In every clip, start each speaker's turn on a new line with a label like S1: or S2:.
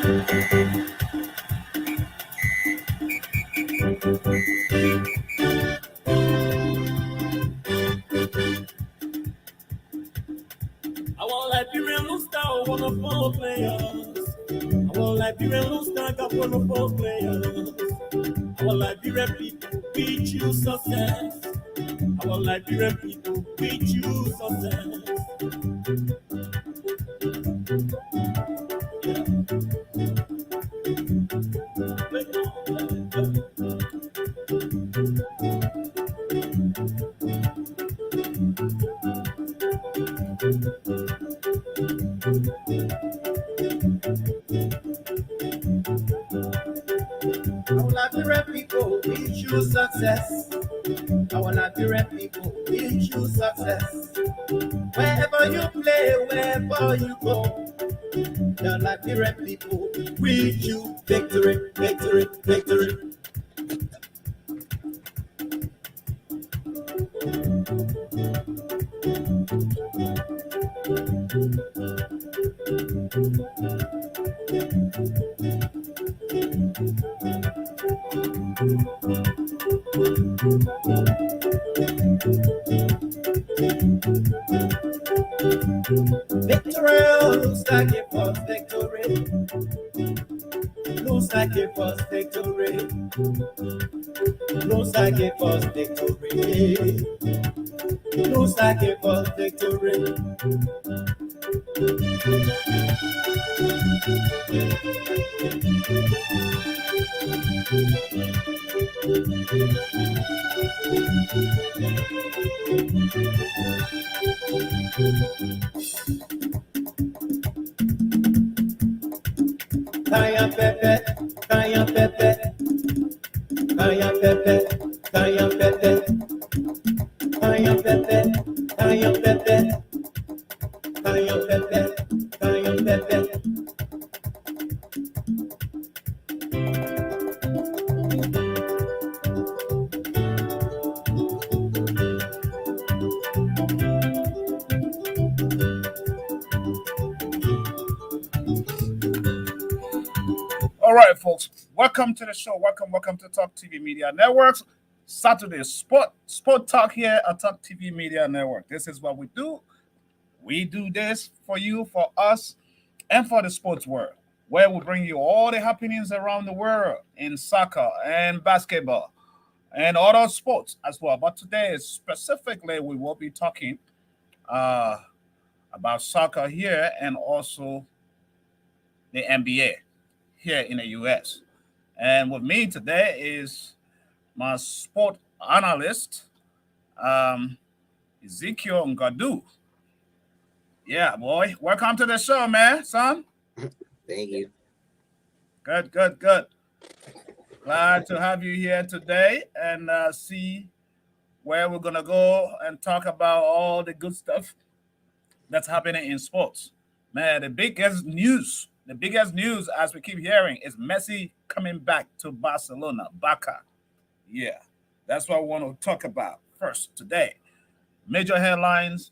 S1: I want Liberian loose star, one of four players. I want Liberian loose star, got one of four players. I want Liberian people, we choose success. I want Liberian people, we choose success. Our Liberian people, we choose success. Our Liberian people, we choose success. Wherever you play, wherever you go, the Liberian people, we choose victory, victory, victory. Victory looks like it was victory. Looks like it was victory. Looks like it was victory. Looks like it was victory. Kaya pepe, kaya pepe, kaya pepe, kaya pepe, kaya pepe, kaya pepe, kaya pepe, kaya pepe.
S2: All right, folks. Welcome to the show. Welcome to Talk TV Media Networks. Saturday Sport Talk here at Talk TV Media Network. This is what we do. We do this for you, for us, and for the sports world, where we bring you all the happenings around the world in soccer and basketball and other sports as well. But today, specifically, we will be talking about soccer here and also the NBA here in the U.S. And with me today is my sport analyst, Ezekiel Ngadu. Yeah, boy. Welcome to the show, man, son.
S3: Thank you.
S2: Good. Glad to have you here today and see where we're going to go and talk about all the good stuff that's happening in sports. Man, the biggest news as we keep hearing is Messi coming back to Barcelona, Barca. Yeah, that's what we want to talk about first today. Major headlines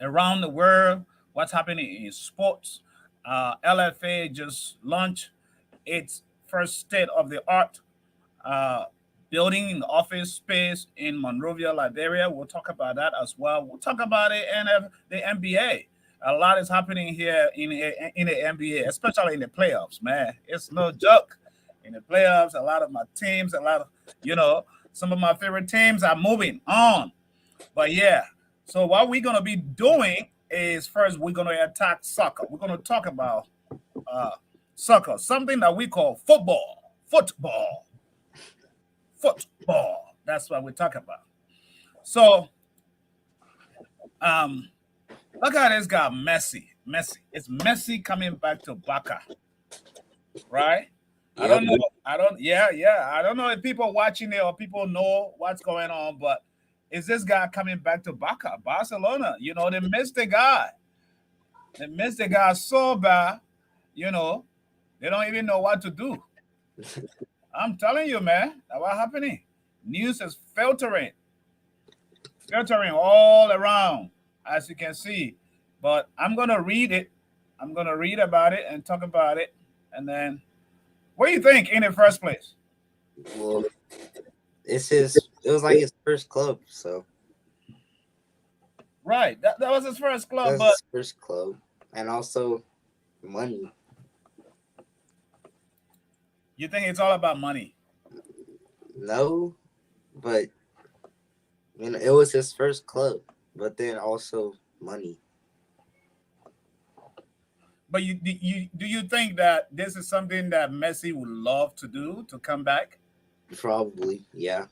S2: around the world, what's happening in sports. LFA just launched its first state-of-the-art building in office space in Monrovia, Liberia. We'll talk about that as well. We'll talk about it and the NBA. A lot is happening here in the NBA, especially in the playoffs, man. It's no joke. In the playoffs, a lot of my teams, some of my favorite teams are moving on. But yeah, so what we're going to be doing is first we're going to attack soccer. We're going to talk about soccer, something that we call football. That's what we talk about. So, look at this guy, Messi. It's Messi coming back to Barca, right?
S3: Yep.
S2: I don't know if people watching it or people know what's going on, but is this guy coming back to Barcelona? They missed the guy. They missed the guy so bad, they don't even know what to do. I'm telling you, man, that's what's happening. News is filtering all around, as you can see. But I'm going to read it. I'm going to read about it and talk about it And then, what do you think in the first place?
S3: Well, it's his. It was like his first club, so
S2: Right, that was his first club,
S3: that's
S2: but
S3: his first club, and also money.
S2: you think it's all about money?
S3: No, but it was his first club, but then also money.
S2: But do you think that this is something that Messi would love to do to come back?
S3: Probably, yeah,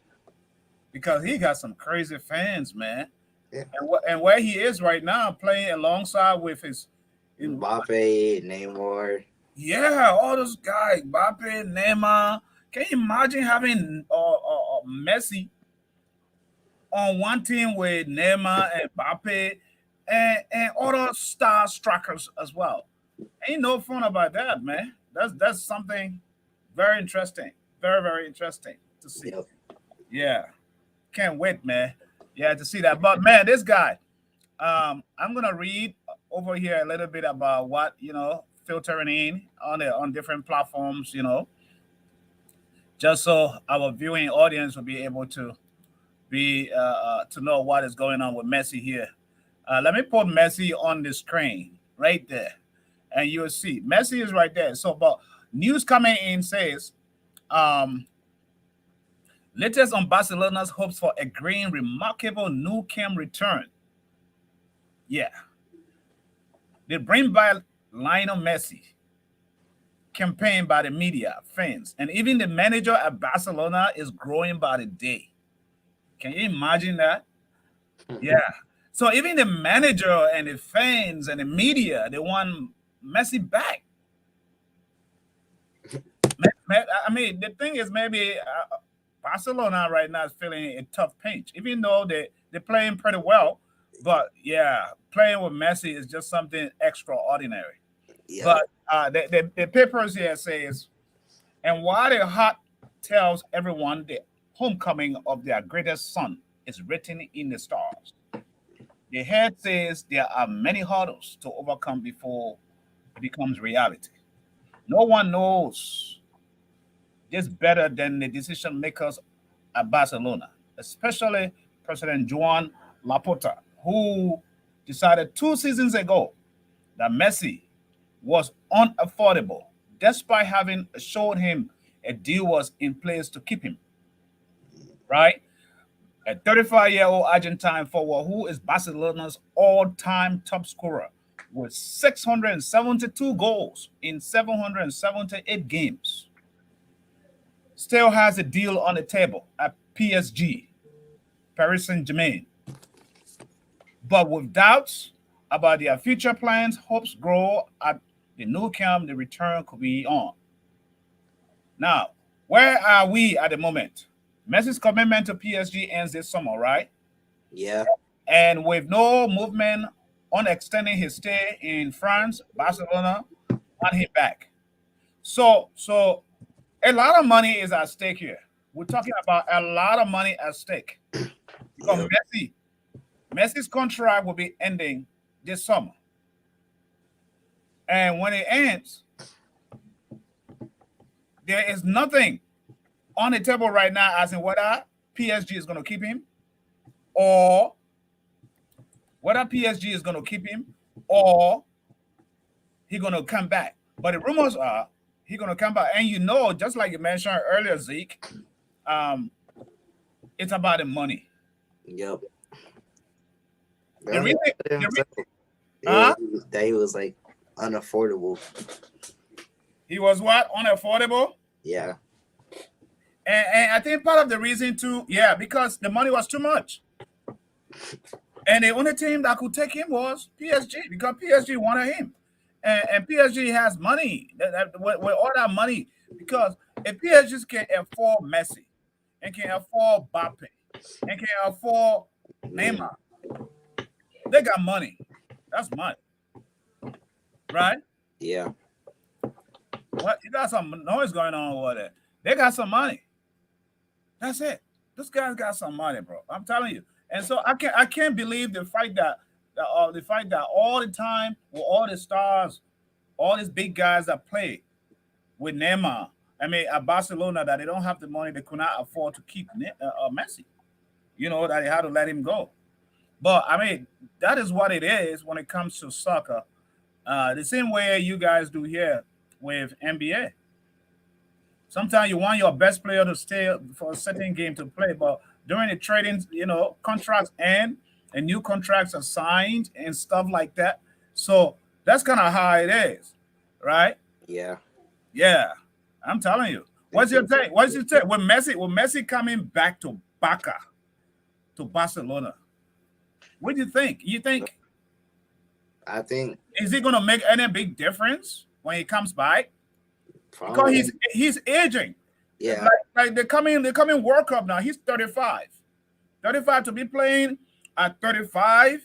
S2: Because he got some crazy fans, man.
S3: yeah.
S2: And where he is right now, playing alongside with his,
S3: Mbappe, Neymar.
S2: yeah, all those guys, Mbappe, Neymar. Can you imagine having Messi on one team with Neymar and Mbappe and other star strikers as well? Ain't no fun about that, man. That's something very interesting, very very interesting to see.
S3: Yep.
S2: Yeah, can't wait, man. Yeah, to see that. But man, this guy, I'm gonna read over here a little bit about what filtering in on different platforms, just so our viewing audience will be able to be to know what is going on with Messi here. Let me put Messi on the screen right there, and you'll see Messi is right there. So, but news coming in says, latest on Barcelona's hopes for agreeing remarkable Nou Camp return. Yeah, they bring by Lionel Messi, campaign by the media, fans, and even the manager at Barcelona is growing by the day. Can you imagine that? Yeah. So even the manager and the fans and the media, they want Messi back. I mean, the thing is, maybe Barcelona right now is feeling a tough pinch, even though they're playing pretty well. But yeah, playing with Messi is just something extraordinary.
S3: Yeah.
S2: But the papers here says, and while the heart tells everyone the homecoming of their greatest son is written in the stars, the head says there are many hurdles to overcome before it becomes reality. No one knows this better than the decision makers at Barcelona, especially President Joan Laporta, who decided 2 seasons ago that Messi was unaffordable, despite having assured him a deal was in place to keep him. Right? A 35-year-old Argentine forward who is Barcelona's all-time top scorer with 672 goals in 778 games, still has a deal on the table at PSG, Paris Saint-Germain. But with doubts about their future plans, hopes grow at the Nou Camp the return could be on. Now, where are we at the moment? Messi's commitment to PSG ends this summer, right?
S3: Yeah.
S2: And with no movement on extending his stay in France, Barcelona want him back. So a lot of money is at stake here. We're talking about a lot of money at stake. Because Messi's contract will be ending this summer. And when it ends, there is nothing on the table right now as in whether PSG is going to keep him or he's going to come back. But the rumors are he's going to come back. And just like you mentioned earlier, Zeke, it's about the money.
S3: Yep. That he was like unaffordable.
S2: He was what? Unaffordable?
S3: Yeah.
S2: And I think part of the reason too, because the money was too much. And the only team that could take him was PSG because PSG wanted him. And PSG has money with all that money. Because if PSG can afford Messi and can afford Mbappe and can afford Neymar, they got money. That's money. Right?
S3: Yeah.
S2: What? You got some noise going on over there. They got some money. That's it. This guy's got some money, bro. I'm telling you. And so I can't believe the fact that all the time with all the stars, all these big guys that play, with Neymar. I mean, at Barcelona, that they don't have the money, they could not afford to keep Messi. That they had to let him go. But I mean, that is what it is when it comes to soccer. The same way you guys do here with NBA. Sometimes you want your best player to stay for a certain game to play, but during the trading, contracts end and new contracts are signed and stuff like that. So that's kind of how it is, right?
S3: Yeah.
S2: Yeah, I'm telling you. What's your take? What's your take? With Messi coming back to Barca, to Barcelona, what do you think?
S3: I think
S2: Is it gonna make any big difference when he comes back? Because
S3: probably.
S2: he's aging.
S3: Yeah.
S2: Like they're coming World Cup now. He's 35. 35 to be playing at 35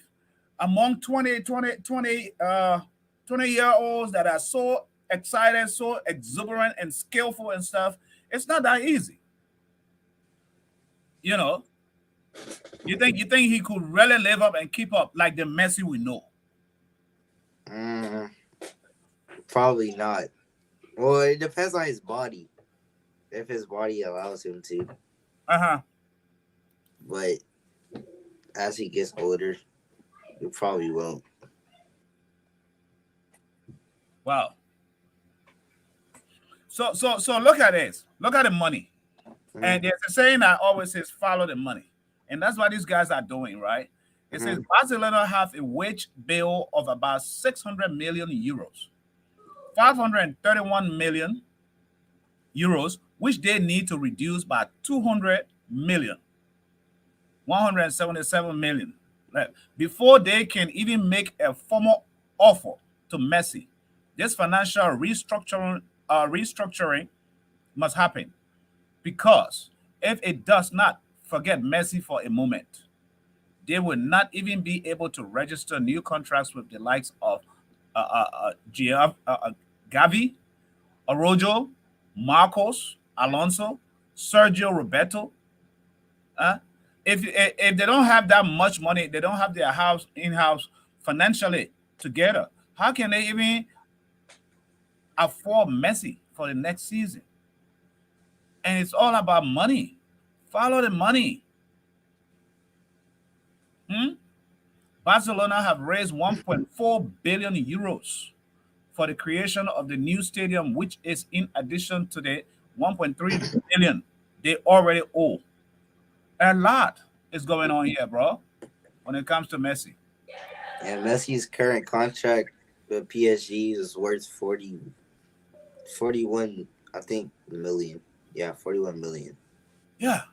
S2: among 20-year-olds that are so excited, so exuberant and skillful and stuff. It's not that easy. You think he could really live up and keep up like the Messi we know?
S3: Probably not. Well, it depends on his body. If his body allows him to. But as he gets older, he probably won't.
S2: Wow. So look at this. Look at the money. And there's a saying that always says follow the money. And that's what these guys are doing, right? It says Barcelona have a wage bill of about 600 million euros, 531 million euros, which they need to reduce by 200 million, 177 million, right, before they can even make a formal offer to Messi. This financial restructuring must happen, because if it does not, forget Messi for a moment, they will not even be able to register new contracts with the likes of Gavi, Araujo, Marcos, Alonso, Sergio Roberto. If they don't have that much money, they don't have their house in-house financially together, how can they even afford Messi for the next season? And it's all about money. Follow the money. Barcelona have raised 1.4 billion euros for the creation of the new stadium, which is in addition to the 1.3 billion they already owe. A lot is going on here, bro, when it comes to Messi.
S3: And Messi's current contract with PSG is worth 41, I think, million. Yeah, 41 million.
S2: Yeah.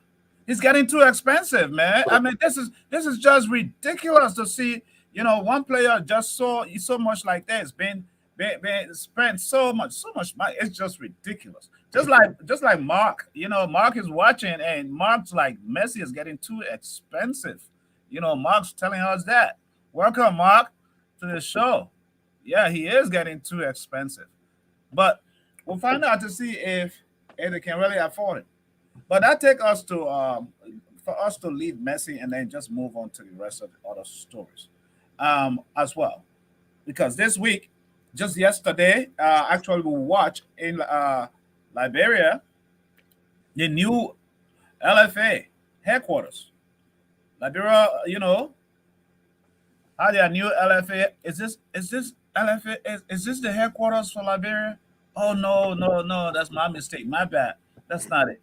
S2: It's getting too expensive, man. I mean, this is just ridiculous to see, one player just so much like this being spent so much money. It's just ridiculous. Just like Mark, Mark is watching and Mark's like, Messi is getting too expensive. Mark's telling us that. Welcome, Mark, to the show. Yeah, he is getting too expensive. But we'll find out to see if they can really afford it. But that takes us to for us to leave Messi and then just move on to the rest of the other stories as well. Because this week, just yesterday, actually we watched in Liberia the new LFA headquarters. Liberia, how their new LFA is this LFA is this the headquarters for Liberia? Oh no, that's my mistake. My bad. That's not it.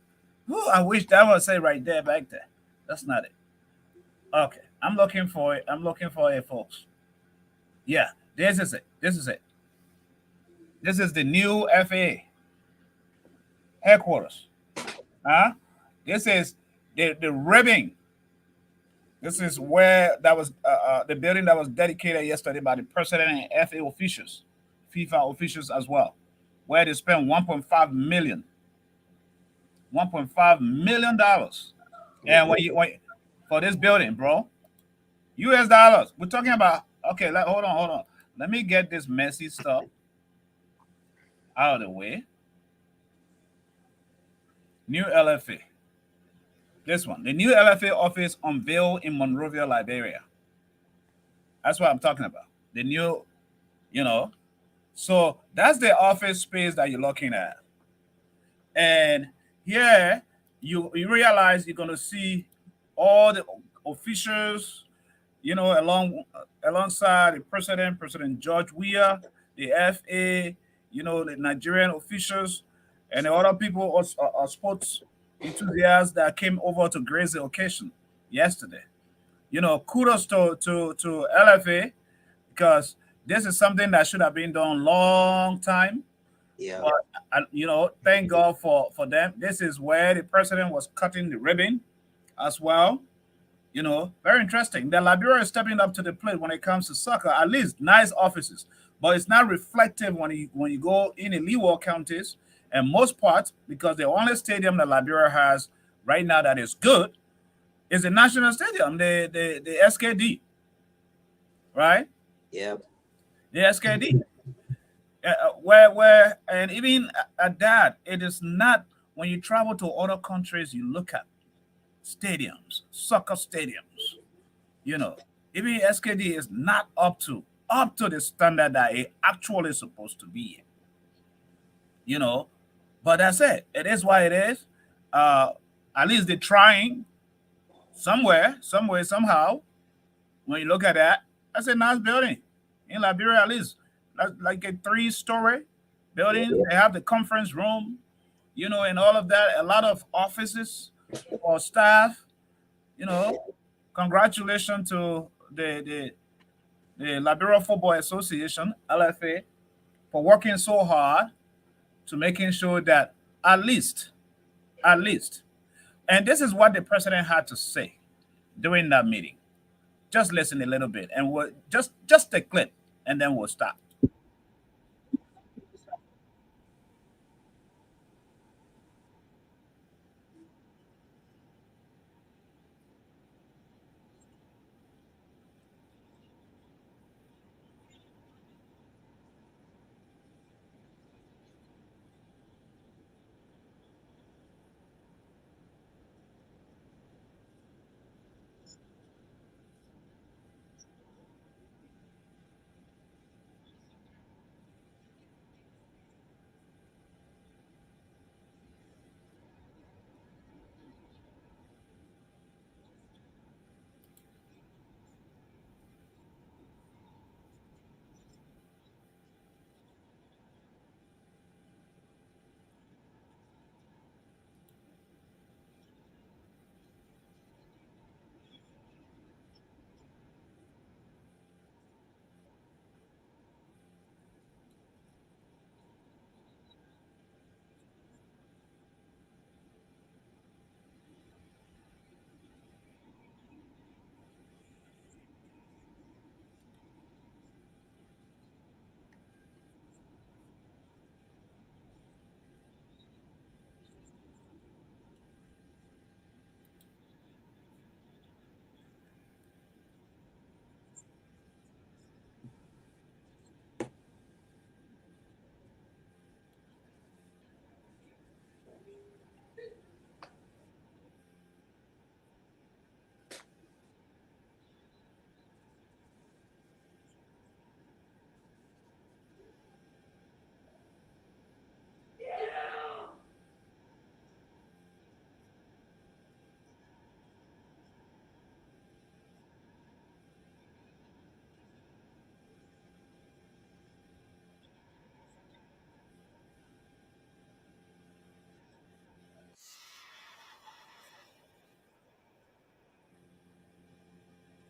S2: Ooh, I wish that would say right there, back there. That's not it. Okay, I'm looking for it. Folks. Yeah, this is it. This is the new FA headquarters. This is the ribbing. This is where that was the building that was dedicated yesterday by the president and FA officials, FIFA officials as well, where they spent $1.5 million. $1.5 million. And when for this building, bro, US dollars. We're talking about, okay, hold on. Let me get this messy stuff out of the way. New LFA. This one. The new LFA office unveiled in Monrovia, Liberia. That's what I'm talking about. The new, so that's the office space that you're looking at. And here you realize you're going to see all the officials, alongside the president, President George Weah, the FA, the Nigerian officials, and the other people, sports enthusiasts that came over to grace the occasion yesterday. Kudos to LFA, because this is something that should have been done long time.
S3: Yeah.
S2: But thank God for them. This is where the president was cutting the ribbon as well. Very interesting. The Liberia is stepping up to the plate when it comes to soccer. At least nice offices, but it's not reflective when you go in the Leeward counties, and most parts, because the only stadium that Liberia has right now that is good is the national stadium, the SKD, right?
S3: Yep.
S2: The SKD. Where and even at that, it is not. When you travel to other countries, you look at stadiums, soccer stadiums. Even SKD is not up to the standard that it actually supposed to be. But that's it. It is what it is. At least they're trying somewhere, somehow. When you look at that, that's a nice building in Liberia. At least that's like a 3-story building. They have the conference room, and all of that. A lot of offices for staff. Congratulations to the Liberia Football Association (LFA) for working so hard to making sure that at least, and this is what the president had to say during that meeting. Just listen a little bit, and we'll just a clip, and then we'll stop.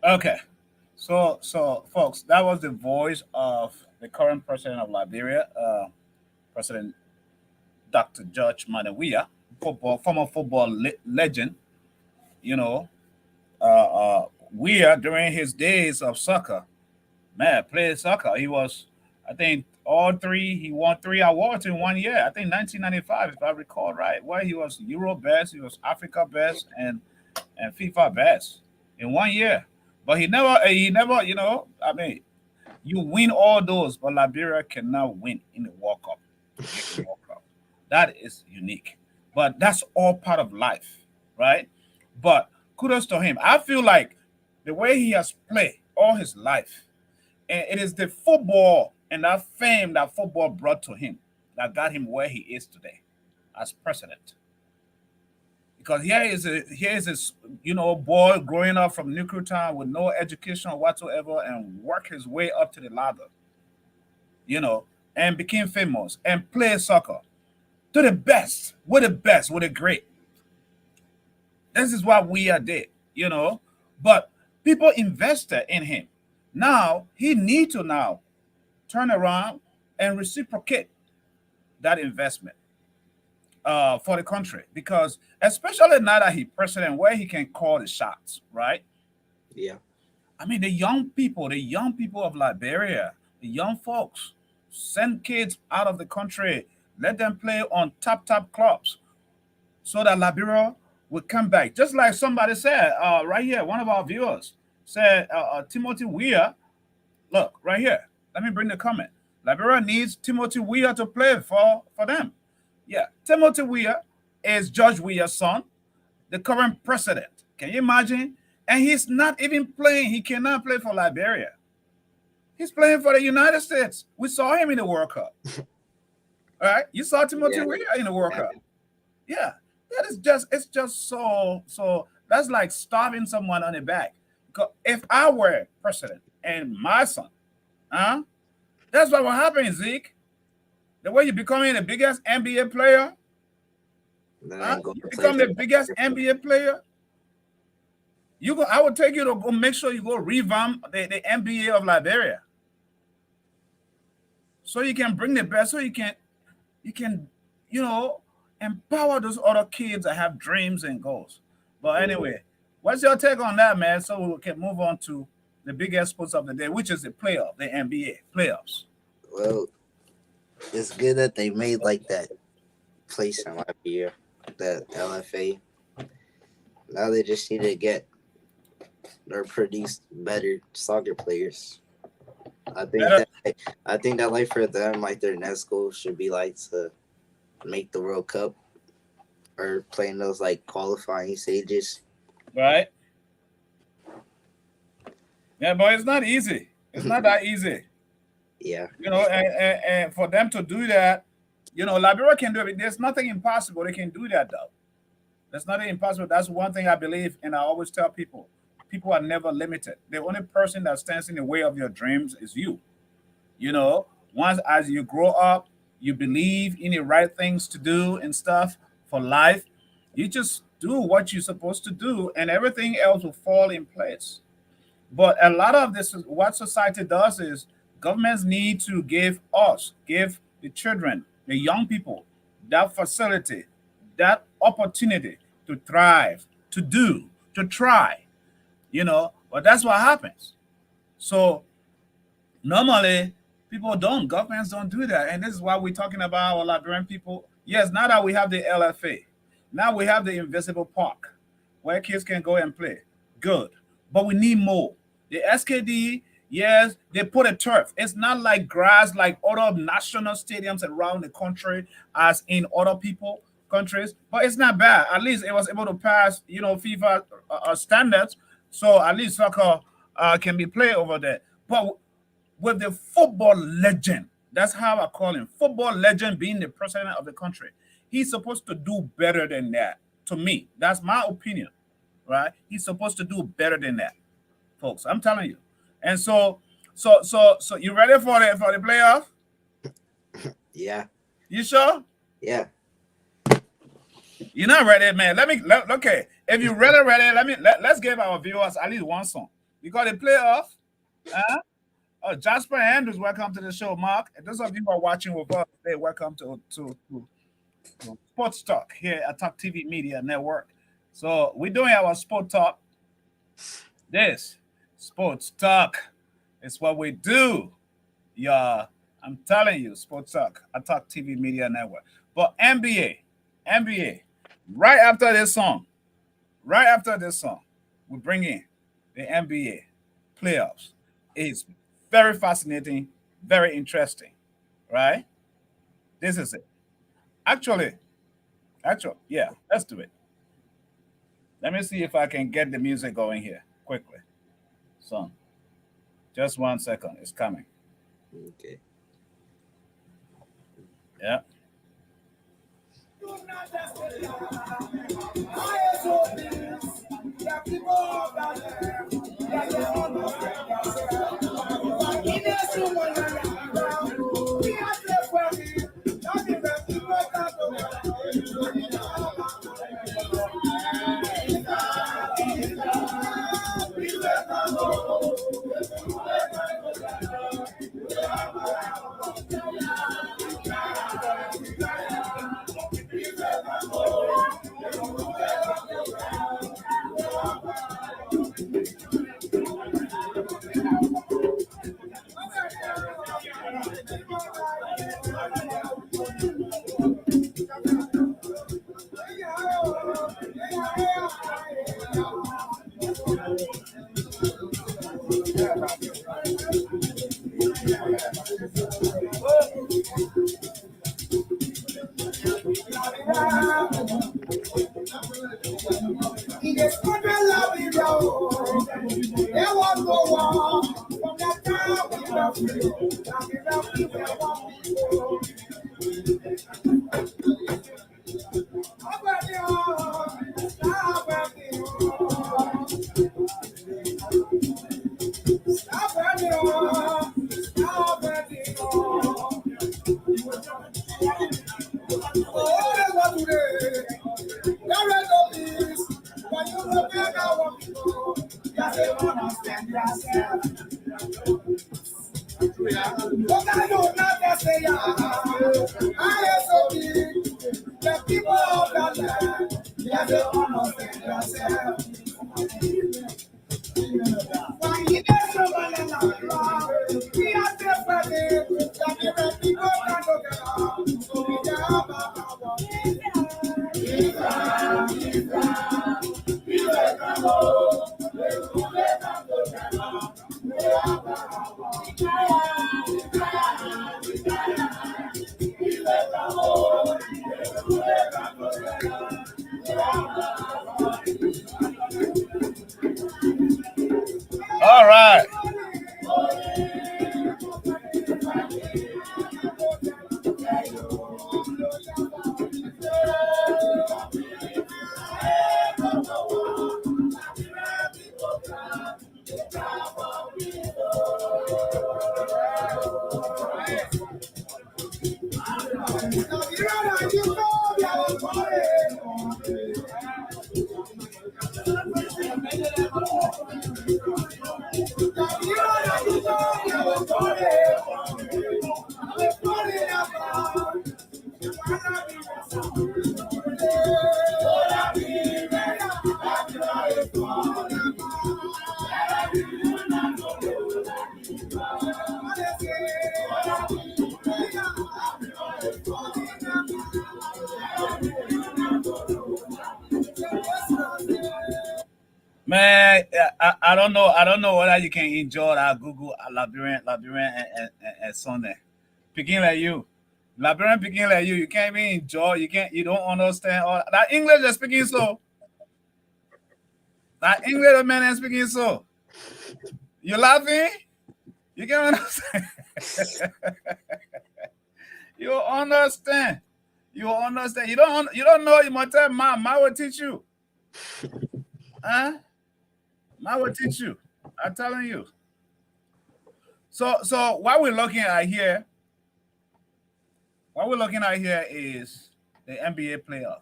S2: Okay. So folks, that was the voice of the current president of Liberia, President Dr. George Manawia, former football legend. You know, Weah during his days of soccer, man, played soccer. He was, I think, all three. He won 3 awards in 1 year. I think 1995, if I recall right. Where he was Euro best, he was Africa best, and FIFA best in 1 year. But he never, I mean, you win all those, but Liberia cannot win in the World Cup. World Cup. That is unique. But that's all part of life, right? But kudos to him. I feel like the way he has played all his life, and it is the football and that fame that football brought to him that got him where he is today. as president. Because here is this boy growing up from Nuclear Town with no education whatsoever and work his way up to the ladder, and became famous and played soccer to the best, with the great. This is what we are did. But people invested in him. Now he need to now turn around and reciprocate that investment for the country, because especially now that he's president, where he can call the shots, right?
S3: Yeah.
S2: I mean, the young people of Liberia, the young folks, send kids out of the country, let them play on top clubs, so that Liberia will come back. Just like somebody said right here, one of our viewers said, Timothy Weah. Look right here. Let me bring the comment. Liberia needs Timothy Weah to play for them. Yeah, Timothy Weah is George Weah's son, the current president. Can you imagine? And he's not even playing. He cannot play for Liberia. He's playing for the United States. We saw him in the World Cup. All right, you saw Timothy Weah in the World Cup. Yeah, it's just so. That's like stabbing someone on the back. Because if I were president and my son, that's what will happen, Zeke. The way you're becoming the biggest NBA player, you become the biggest NBA player. I would take you to go make sure you go revamp the NBA of Liberia, so you can bring the best, so you can empower those other kids that have dreams and goals. But anyway, what's your take on that, man? So we can move on to the biggest sports of the day, which is the playoff, the NBA playoffs.
S3: Well, it's good that they made like that place in Liberia, that LFA. Now they just need to get or produce better soccer players. I think that like for them, like their next goal should be like to make the World Cup or playing those like qualifying stages.
S2: Right. Yeah, but it's not easy. It's not that easy.
S3: Yeah.
S2: And for them to do that, Liberia can do it. There's nothing impossible. They can do that, though. There's nothing impossible. That's one thing I believe, and I always tell people are never limited. The only person that stands in the way of your dreams is you. Once as you grow up, you believe in the right things to do and stuff for life, you just do what you're supposed to do, and everything else will fall in place. But a lot of this, what society does is governments need to give the children, the young people, that facility, that opportunity to thrive, to try, but that's what happens. So normally governments don't do that. And this is why we're talking about our Liberian people. Yes, now that we have the LFA, now we have the Invisible Park where kids can go and play. Good. But we need more. The SKD, yes, they put a turf. It's not like grass like other national stadiums around the country as in other countries, but it's not bad. At least it was able to pass, FIFA standards. So at least soccer can be played over there. But with the football legend, that's how I call him, football legend being the president of the country, he's supposed to do better than that. To me, that's my opinion, right? He's supposed to do better than that, folks. I'm telling you. And so you ready for the playoff?
S3: Yeah.
S2: You sure?
S3: Yeah.
S2: You're not ready, man. Okay. If you're ready, let's give our viewers at least one song. Because the playoff, Jasper Andrews, welcome to the show. Mark, and those of you who are watching with us, hey, welcome to Sports Talk here at Talk TV Media Network. So we're doing our Sport Talk. This Sports Talk is what we do. Yeah, I'm telling you, Sports Talk at Talk TV Media Network. But NBA, right after this song, we bring in the NBA playoffs. It's very fascinating, very interesting, right? This is it. Actually, yeah, let's do it. Let me see if I can get the music going here quickly. So, just 1 second. It's coming.
S3: Okay.
S2: Yeah. All right. Man, I don't know. I don't know whether you can enjoy that Google labyrinth, and Sunday. Picking like you, labyrinth picking like you. You can't even enjoy. You can't. You don't understand all that English is speaking so. That English man is speaking so. You laughing? You can understand. You understand. You understand. You don't. You don't know. You must tell mom. Mom will teach you. Huh? I will teach you. I'm telling you. So what we're looking at here is the NBA playoff.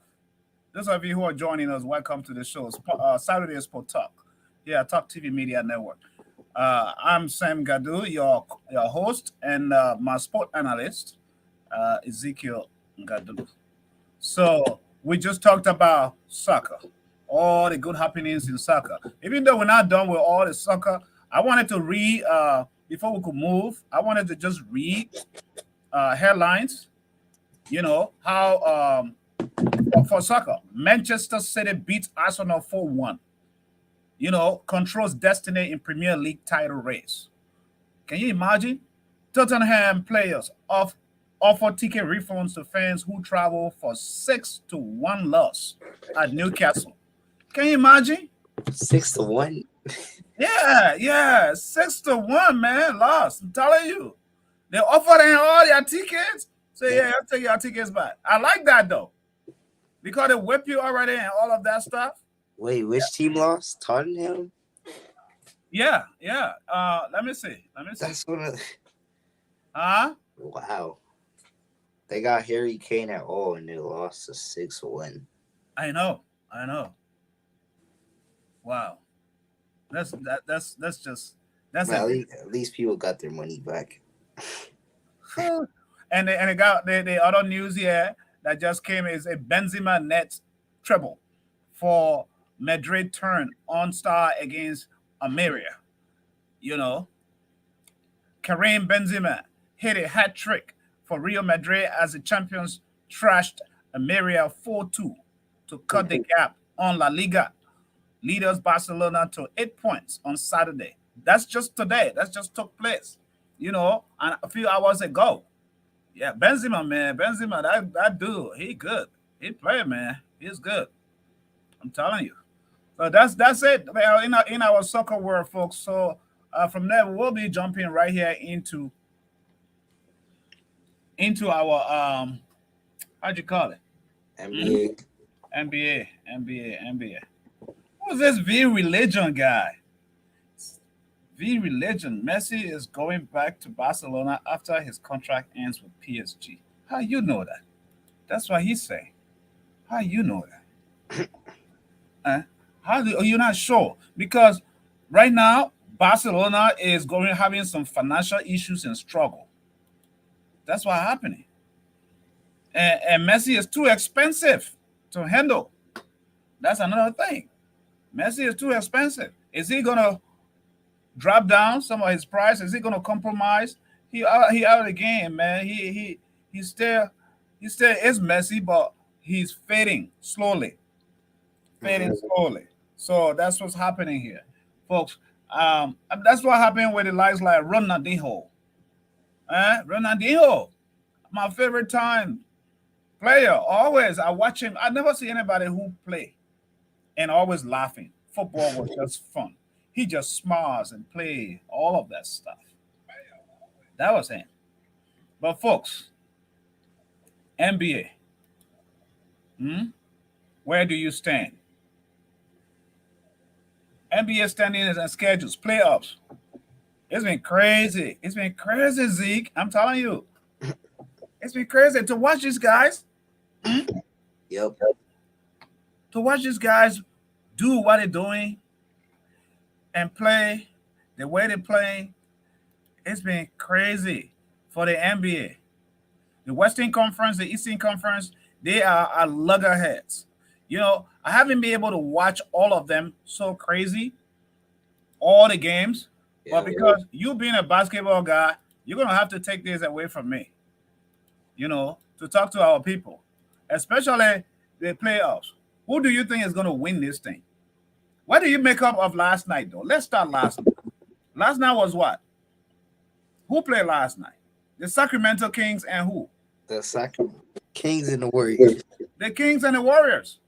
S2: Those of you who are joining us, welcome to the show. Saturday Sport Talk here at Talk TV Media Network. I'm Sam Gadu, your host, and my sport analyst, Ezekiel Gadu. So we just talked about soccer. All the good happenings in soccer. Even though we're not done with all the soccer, I wanted to read, before we could move, I wanted to just read headlines. You know, how for soccer, Manchester City beats Arsenal 4-1. You know, controls destiny in Premier League title race. Can you imagine? Tottenham players offer ticket refunds to fans who travel for 6-1 loss at Newcastle. Can you imagine?
S3: 6-1.
S2: Yeah, 6-1, man, lost. I'm telling you, they offer them all their tickets. So yeah, I'll take your tickets back. I like that though. because they whip you already and all of that stuff.
S3: Wait, which team lost? Tottenham?
S2: Yeah. Let me see.
S3: That's one of.
S2: Huh?
S3: Wow. They got Harry Kane at all, and they lost a 6-1.
S2: I know. Wow. That's just that's
S3: Well,
S2: it.
S3: at least people got their money back.
S2: And they got the other news here that just came is a Benzema net treble for Madrid turn on star against Almeria. You know, Karim Benzema hit a hat trick for Real Madrid as the champions trashed Almeria 4-2 to cut the gap on La Liga leaders Barcelona to 8 points on Saturday. That's just today. That just took place, and a few hours ago. Yeah, Benzema, man. Benzema, that dude, he good. He play, man. He's good. I'm telling you. So that's it in our soccer world, folks. So from there, we'll be jumping right here into our how'd you call it?
S3: NBA.
S2: NBA. Who's this V Religion guy? V Religion. Messi is going back to Barcelona after his contract ends with PSG. How you know that? That's what he's saying. How you know that? Are you not sure? Because right now Barcelona is having some financial issues and struggle. That's what's happening. And Messi is too expensive to handle. That's another thing. Messi is too expensive. Is he gonna drop down some of his price? Is he gonna compromise? He out of the game, man. He still is Messi, but he's fading slowly. So that's what's happening here, folks. That's what happened with the likes like Ronaldinho. Ronaldinho, my favorite time player. Always, I watch him. I never see anybody who play and always laughing. Football was just fun. He just smiles and play all of that stuff. That was him. But folks, NBA. Where do you stand? NBA standings and schedules, playoffs. It's been crazy. Zeke. I'm telling you. It's been crazy to watch these guys.
S3: Yep.
S2: To watch these guys do what they're doing and play the way they're playing. It's been crazy for the NBA. The Western Conference, the Eastern Conference, they are loggerheads. I haven't been able to watch all of them so crazy, all the games. But because you being a basketball guy, you're going to have to take this away from me, to talk to our people, especially the playoffs. Who do you think is going to win this thing? What do you make up of last night, though? Let's start last night. Last night was what? Who played last night? The Sacramento Kings and who?
S3: The Sacramento Kings and the Warriors.
S2: The Kings and the Warriors.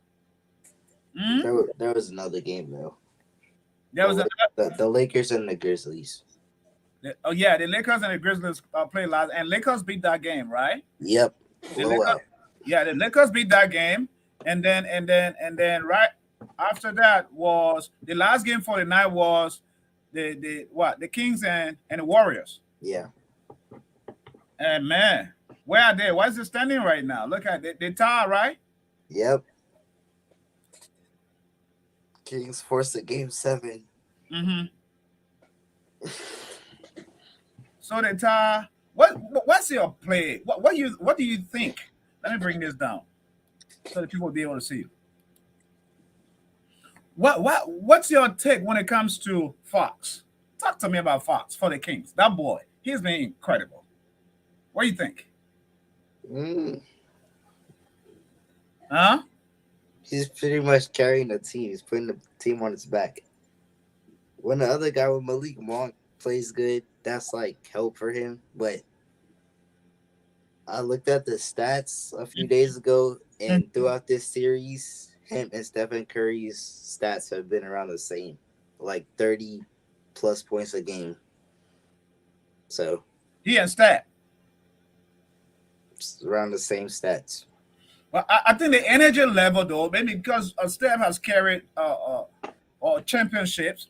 S3: There was another game, though.
S2: There was
S3: the Lakers and the Grizzlies.
S2: The Lakers and the Grizzlies played last, and Lakers beat that game, right?
S3: Yep.
S2: The Lakers beat that game, and then right after that was the last game for the night was the Kings and the Warriors.
S3: Yeah.
S2: And man, where are they? What's the standing right now? Look at they tie, right?
S3: Yep. Kings forced a game 7.
S2: So they tie. What's your play? What do you think? Let me bring this down so that people will be able to see you. What's your take when it comes to Fox? Talk to me about Fox for the Kings. That boy, he's been incredible. What do you think? Huh?
S3: He's pretty much carrying the team. He's putting the team on his back. When the other guy with Malik Monk plays good, that's like help for him. But I looked at the stats a few days ago, and throughout this series, him and Stephen Curry's stats have been around the same, like 30 plus points a game. So
S2: he and Stat.
S3: It's around the same stats.
S2: Well, I think the energy level though, maybe because Steph has carried championships,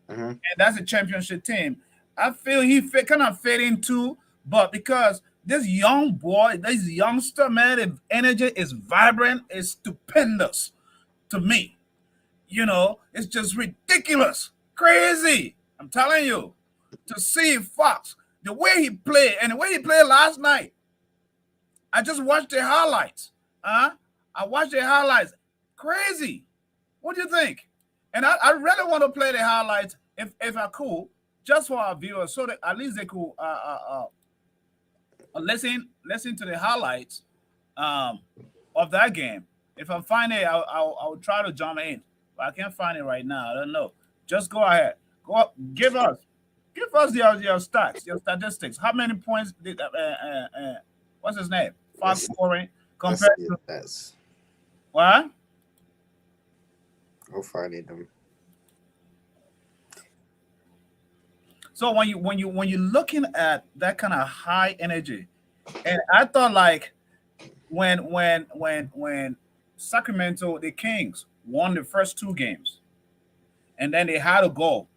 S3: Hmm.
S2: and that's a championship team. I feel he kind of fit into, but because this young boy, this youngster man, the energy is vibrant, is stupendous to me. It's just ridiculous, crazy. I'm telling you, to see Fox the way he played and the way he played last night. I just watched the highlights. I watched the highlights. Crazy. What do you think? And I really want to play the highlights if I could, just for our viewers, so that at least they could listen to the highlights of that game. If I find it, I'll try to jump in, but I can't find it right now. I don't know. Just go ahead. Go up. Give us your stats, your statistics. How many points did what's his name? Fox
S3: Let's,
S2: scoring
S3: let's
S2: compared
S3: see
S2: to
S3: if that's.
S2: what?
S3: I'll find it.
S2: So when you're looking at that kind of high energy, and I thought like when Sacramento the Kings won the first two games, and then they had to go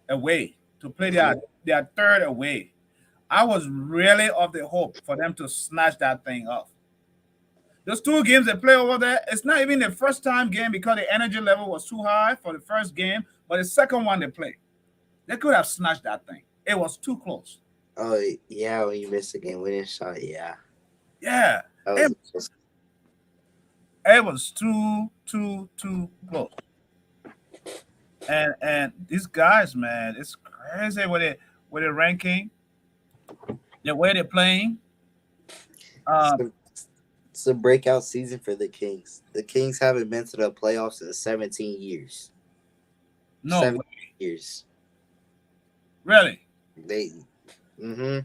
S2: away to play their third away. I was really of the hope for them to snatch that thing off. Those two games they play over there, it's not even the first time game because the energy level was too high for the first game, but the second one they played, they could have snatched that thing. It was too close.
S3: Oh yeah, when you missed the game winning shot, yeah,
S2: Yeah,
S3: that
S2: it,
S3: was.
S2: it was too close. And these guys, man, it's crazy with the ranking, the way they're playing. Um,
S3: So, it's a breakout season for the Kings. The Kings haven't been to the playoffs in 17 years.
S2: no,
S3: 17 years.
S2: really.
S3: They, hmm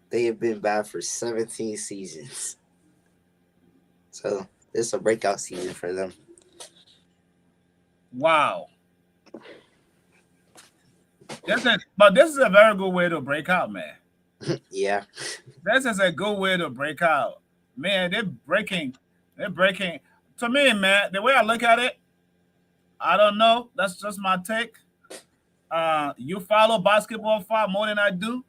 S3: they have been bad for 17 seasons. So it's a breakout season for them.
S2: Wow. But this is a very good way to break out, man.
S3: Yeah.
S2: This is a good way to break out. Man, they're breaking. They're breaking. To me, man, the way I look at it, I don't know. That's just my take. You follow basketball far more than I do,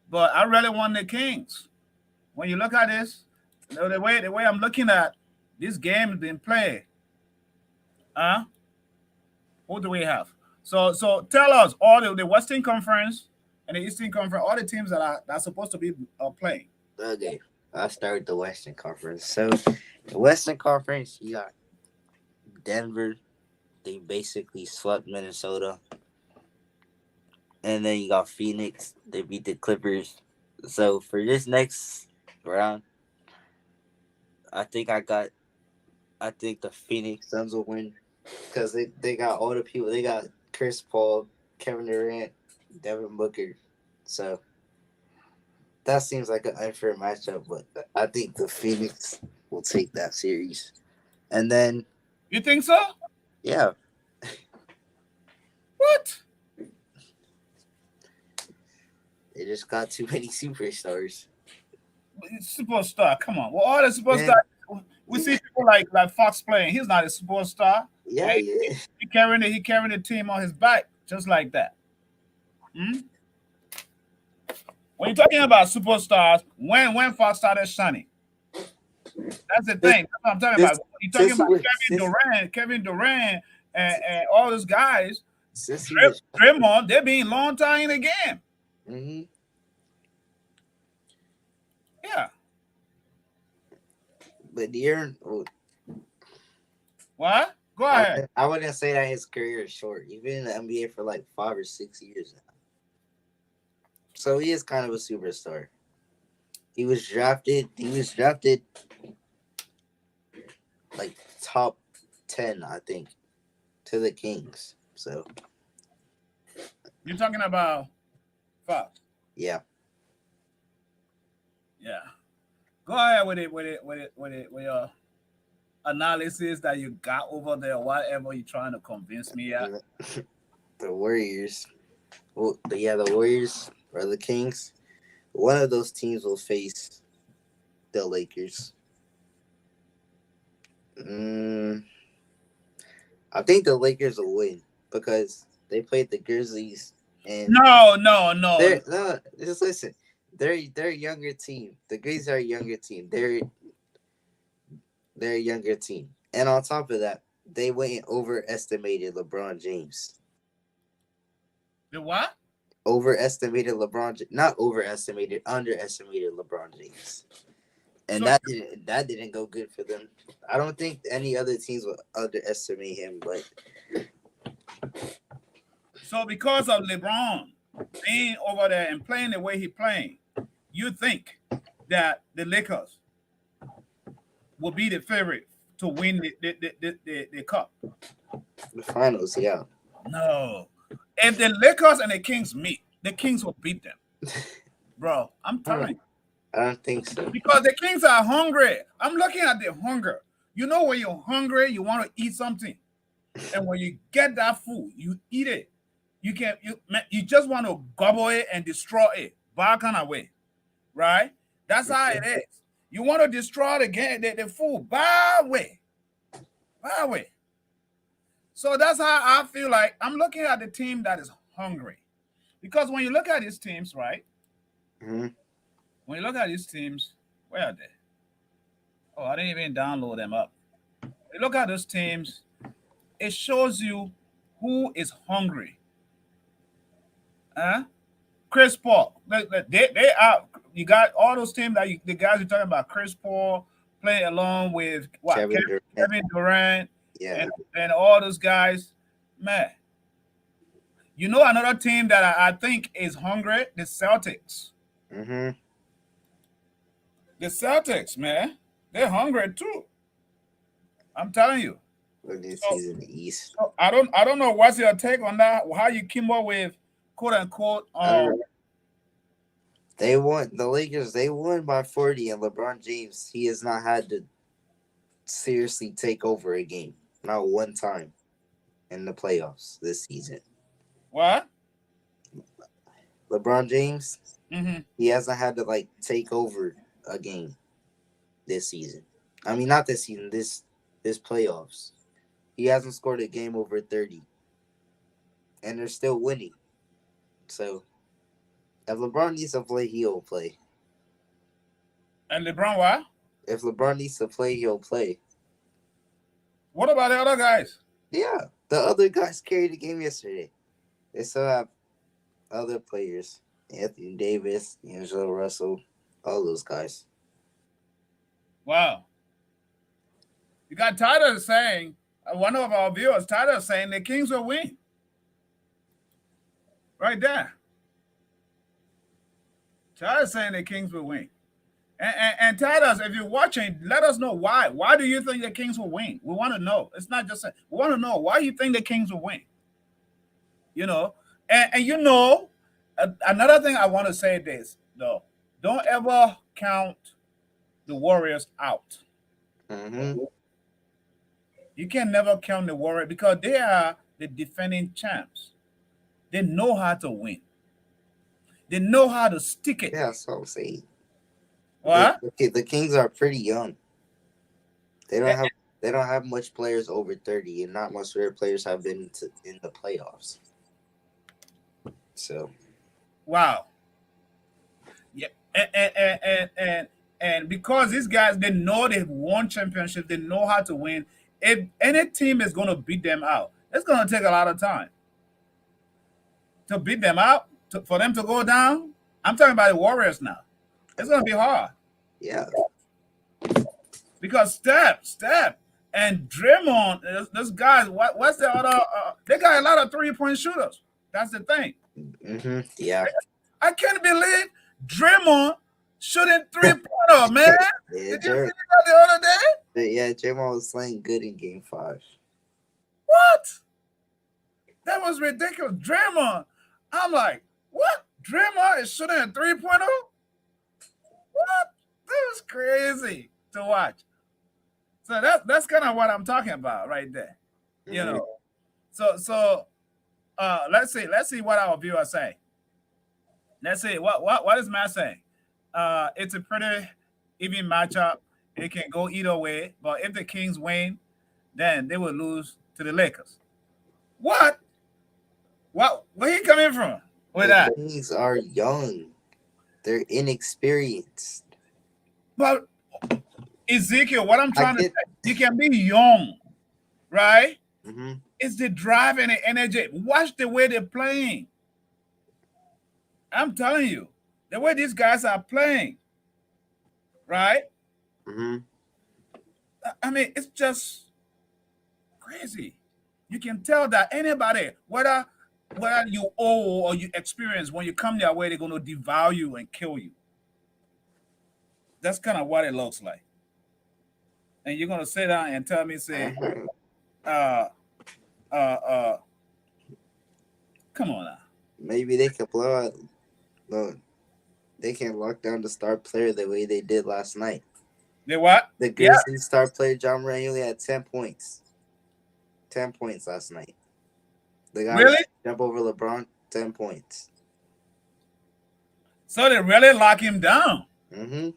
S2: but I really want the Kings. When you look at this, the way I'm looking at this game being played, uh, who do we have? So tell us all the Western Conference and the Eastern Conference, all the teams that are supposed to be playing.
S3: Okay. I'll start with the Western Conference. So the Western Conference, you got Denver. They basically swept Minnesota. And then you got Phoenix. They beat the Clippers. So for this next round, I think the Phoenix Suns will win because they got all the people. They got Chris Paul, Kevin Durant, Devin Booker. So that seems like an unfair matchup, but I think the Phoenix will take that series. And then,
S2: You think so?
S3: yeah,
S2: What?
S3: they just got too many superstars.
S2: Superstar. Come on. Well, all the superstars. We see people like Fox playing. He's not a superstar.
S3: Yeah,
S2: Hey,
S3: yeah.
S2: he carrying the team on his back just like that. Hmm? When you're talking about superstars, when Fox started shining, that's the thing. That's what I'm talking about. You're talking
S3: Since
S2: about Kevin Durant, and all those guys.
S3: since he was,
S2: Draymond, they've been long time in the game.
S3: hmm
S2: Yeah.
S3: but De'Aaron,
S2: What? Go ahead.
S3: I wouldn't say that his career is short. He's been in the NBA for like 5 or 6 years now, so he is kind of a superstar. He was drafted. Like top 10, I think, to the Kings. So
S2: You're talking about Fox.
S3: yeah,
S2: Yeah. Go ahead with your analysis that you got over there, whatever you're trying to convince me at.
S3: the Warriors. Well, the Warriors or the Kings. One of those teams will face the Lakers. I think the Lakers will win because they played the Grizzlies and
S2: No.
S3: they're no. Just listen. They're a younger team. The Grizzlies are a younger team. They're a younger team, and on top of that, they went and overestimated LeBron James.
S2: The what?
S3: Overestimated LeBron. Not overestimated. Underestimated LeBron James. And
S2: So-
S3: that didn't go good for them. I don't think any other teams will underestimate him, but
S2: So because of LeBron being over there and playing the way he playing, you think that the Lakers will be the favorite to win the cup?
S3: the finals, yeah.
S2: No. If the Lakers and the Kings meet, the Kings will beat them. Bro, I'm telling you.
S3: I don't think so.
S2: Because the Kings are hungry. I'm looking at the hunger. You know, when you're hungry, you want to eat something. And when you get that food, you eat it. You just want to gobble it and destroy it. That kind of way. Right? That's how it is. You want to destroy the food. Bad way. Bad way. So that's how I feel like I'm looking at the team that is hungry. Because when you look at these teams, right?
S3: Mm-hmm.
S2: When you look at these teams, where are they? Oh, I didn't even download them up. You look at those teams, it shows you who is hungry. Chris Paul. They are. You got all those teams that the guys you're talking about. Chris Paul playing along with what? Kevin Durant.
S3: Yeah.
S2: And all those guys. Man. You know another team that I think is hungry? The Celtics.
S3: Mm-hmm.
S2: The Celtics, man. They're hungry too. I'm telling you.
S3: Look, this season in the East.
S2: So I don't know what's your take on that. How you came up with quote unquote
S3: they won the Lakers, they won by 40, and LeBron James, he has not had to seriously take over a game. Not one time in the playoffs this season.
S2: What?
S3: LeBron James,
S2: Mm-hmm.
S3: he hasn't had to take over a game this season. I mean, not this season, this playoffs. He hasn't scored a game over 30. And they're still winning. So, if LeBron needs to play, he'll play.
S2: And LeBron what?
S3: If LeBron needs to play, he'll play.
S2: What about the other guys?
S3: Yeah, the other guys carried the game yesterday. They still have other players. Anthony Davis, D'Angelo Russell, all those guys.
S2: Wow. You got Tyler saying, one of our viewers, Tyler saying the Kings will win. Right there. Tyler saying the Kings will win. And Tyler, if you're watching, let us know why. Why do you think the Kings will win? We want to know. It's not just saying. We want to know why you think the Kings will win. You know, and you know, another thing I want to say this though: don't ever count the Warriors out.
S3: Mm-hmm.
S2: You can never count the Warriors because they are the defending champs. They know how to win. They know how to stick it.
S3: Yeah, that's what I'm saying.
S2: What?
S3: The Kings are pretty young. They don't have much players over 30, and not much of their players have been in the playoffs. So,
S2: wow. Yeah, and because these guys, they know they've won championships, they know how to win. If any team is going to beat them out, it's going to take a lot of time to beat them out. For them to go down. I'm talking about the Warriors now. It's going to be hard.
S3: yeah.
S2: Because Steph, and Draymond, those guys, what's the other? They got a lot of 3-point shooters. That's the thing.
S3: Mm-hmm. Yeah.
S2: I can't believe Draymond shooting 3-pointer, man.
S3: Yeah,
S2: Did you see that the other day?
S3: Yeah, Draymond was playing good in Game 5.
S2: What? That was ridiculous. Draymond, I'm like, what? Draymond is shooting a 3-pointer? What? That was crazy to watch. So that's kind of what I'm talking about right there. You
S3: Mhm.
S2: know. So let's see what our viewers say. Let's see what is Matt saying. It's a pretty even matchup. It can go either way. But if the Kings win, then they will lose to the Lakers. What? What? Where you coming from with
S3: The
S2: that?
S3: Kings are young. They're inexperienced.
S2: But Ezekiel, what I'm
S3: I
S2: trying to say,
S3: get.
S2: you can be young, right?
S3: Hmm.
S2: It's the drive and the energy. Watch the way they're playing. I'm telling you, the way these guys are playing, right?
S3: Hmm.
S2: I mean, it's just crazy. You can tell that anybody, whether you owe or you experience, when you come their way, they're going to devour you and kill you. That's kind of what it looks like. And you're going to sit down and tell me, say, uh, uh, come on now.
S3: Maybe they could blow out. No, they can lock down the star player the way they did last night.
S2: They what?
S3: The
S2: Yeah.
S3: Grizzlies star player John Moran only had 10 points. 10 points last night. The guy
S2: Really?
S3: jump over LeBron, 10 points.
S2: So they really lock him down.
S3: Hmm.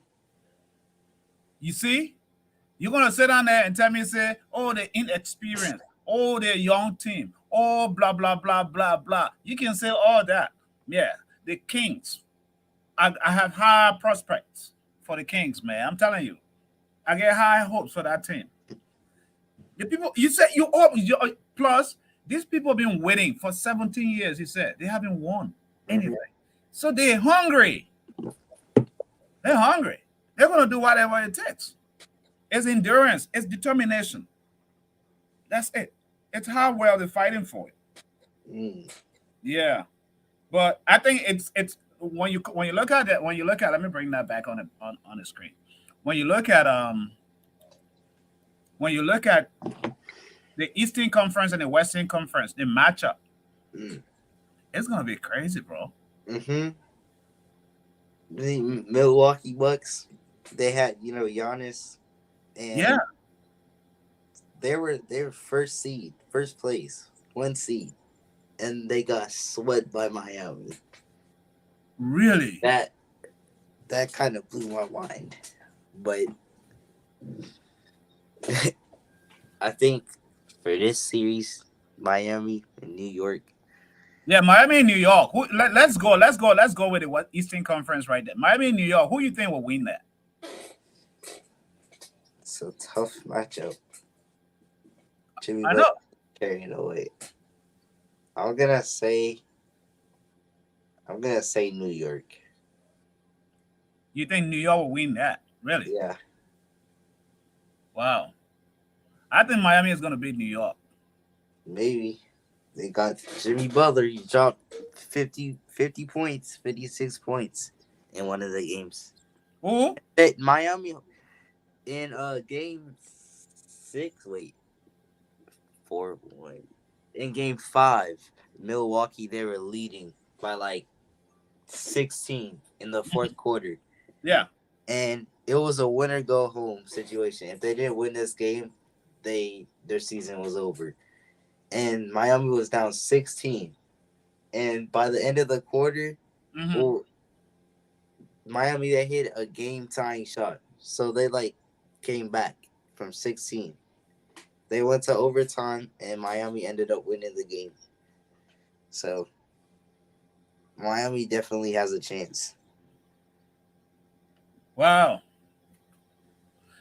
S2: You see? You're going to sit down there and tell me, say, oh, they're inexperienced. Oh, they're young team. Oh, blah, blah, blah, blah, blah. You can say all that. Yeah. The Kings. I have high prospects for the Kings, man. I'm telling you. I get high hopes for that team. The people, you said plus, these people have been waiting for 17 years, you said. They haven't won anything. So they're hungry. They're hungry. They're going to do whatever it takes. It's endurance. It's determination. That's it. It's how well they're fighting for it.
S3: Mm.
S2: Yeah. But I think it's when you look at that, let me bring that back on the screen. When you look at the Eastern Conference and the Western Conference, the matchup, it's gonna be crazy, bro.
S3: Mm-hmm. The Milwaukee Bucks, they had Giannis, and
S2: Yeah.
S3: they were first place, 1 seed, and they got swept by Miami.
S2: Really?
S3: That kind of blew my mind, but I think for this series, Miami and New York.
S2: Yeah, Miami and New York. Let's go with the Eastern Conference right there. Miami and New York. Who you think will win that?
S3: It's a tough matchup. Jimmy
S2: I
S3: Butler
S2: know.
S3: carrying it away. I'm gonna say New York.
S2: You think New York will win that? Really?
S3: Yeah.
S2: Wow. I think Miami is gonna beat New York.
S3: Maybe. They got Jimmy Butler. He dropped 50 points, 56 points in one of the games.
S2: Who?
S3: Miami in game 6, 4-1. In game 5, Milwaukee, they were leading by like 16 in the fourth quarter.
S2: Yeah.
S3: And it was a winner go home situation. If they didn't win this game, their season was over. And Miami was down 16. And by the end of the quarter, Miami, they hit a game-tying shot. So they, came back from 16. They went to overtime, and Miami ended up winning the game. So Miami definitely has a chance.
S2: Wow.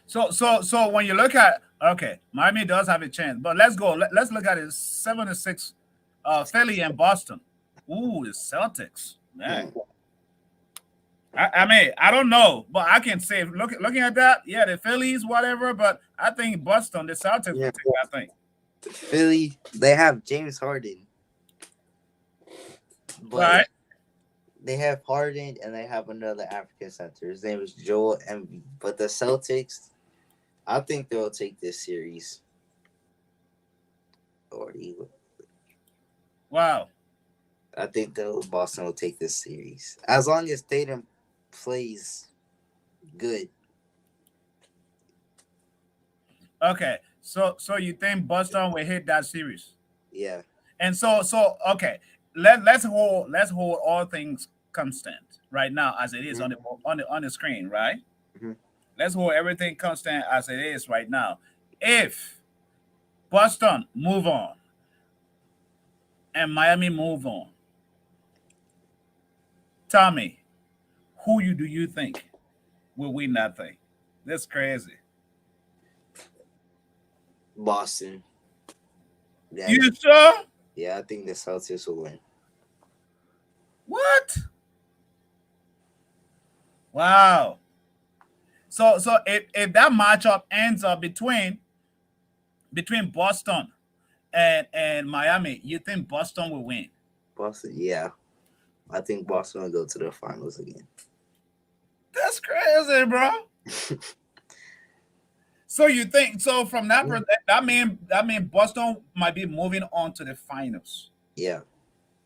S2: So when you look at Miami does have a chance, but let's go. Let's look at it. 7-6, Philly and Boston. Ooh, the Celtics, man. I mean, I don't know, but I can say looking at that, yeah, the Phillies, whatever. But I think Boston, the Celtics, will take that thing.
S3: Philly, they have James Harden, but
S2: right.
S3: They have Harden and they have another African center. His name is Joel Embiid. But the Celtics, I think they'll take this series.
S2: Wow.
S3: I think Boston will take this series. As long as Tatum plays good.
S2: Okay. So you think Boston will hit that series?
S3: Yeah.
S2: And so okay. Let's hold all things constant right now as it is on the screen, right?
S3: Mm-hmm.
S2: let's hold everything constant as it is right now. If Boston move on and Miami move on, tell me, do you think will win that thing? That's crazy.
S3: Boston. Yeah,
S2: You sure?
S3: yeah, I think the Celtics will win.
S2: What? Wow. So if that matchup ends up between Boston and Miami, you think Boston will win?
S3: Boston, yeah. I think Boston will go to the finals again.
S2: That's crazy, bro. So you think so from that that mean Boston might be moving on to the finals,
S3: Yeah.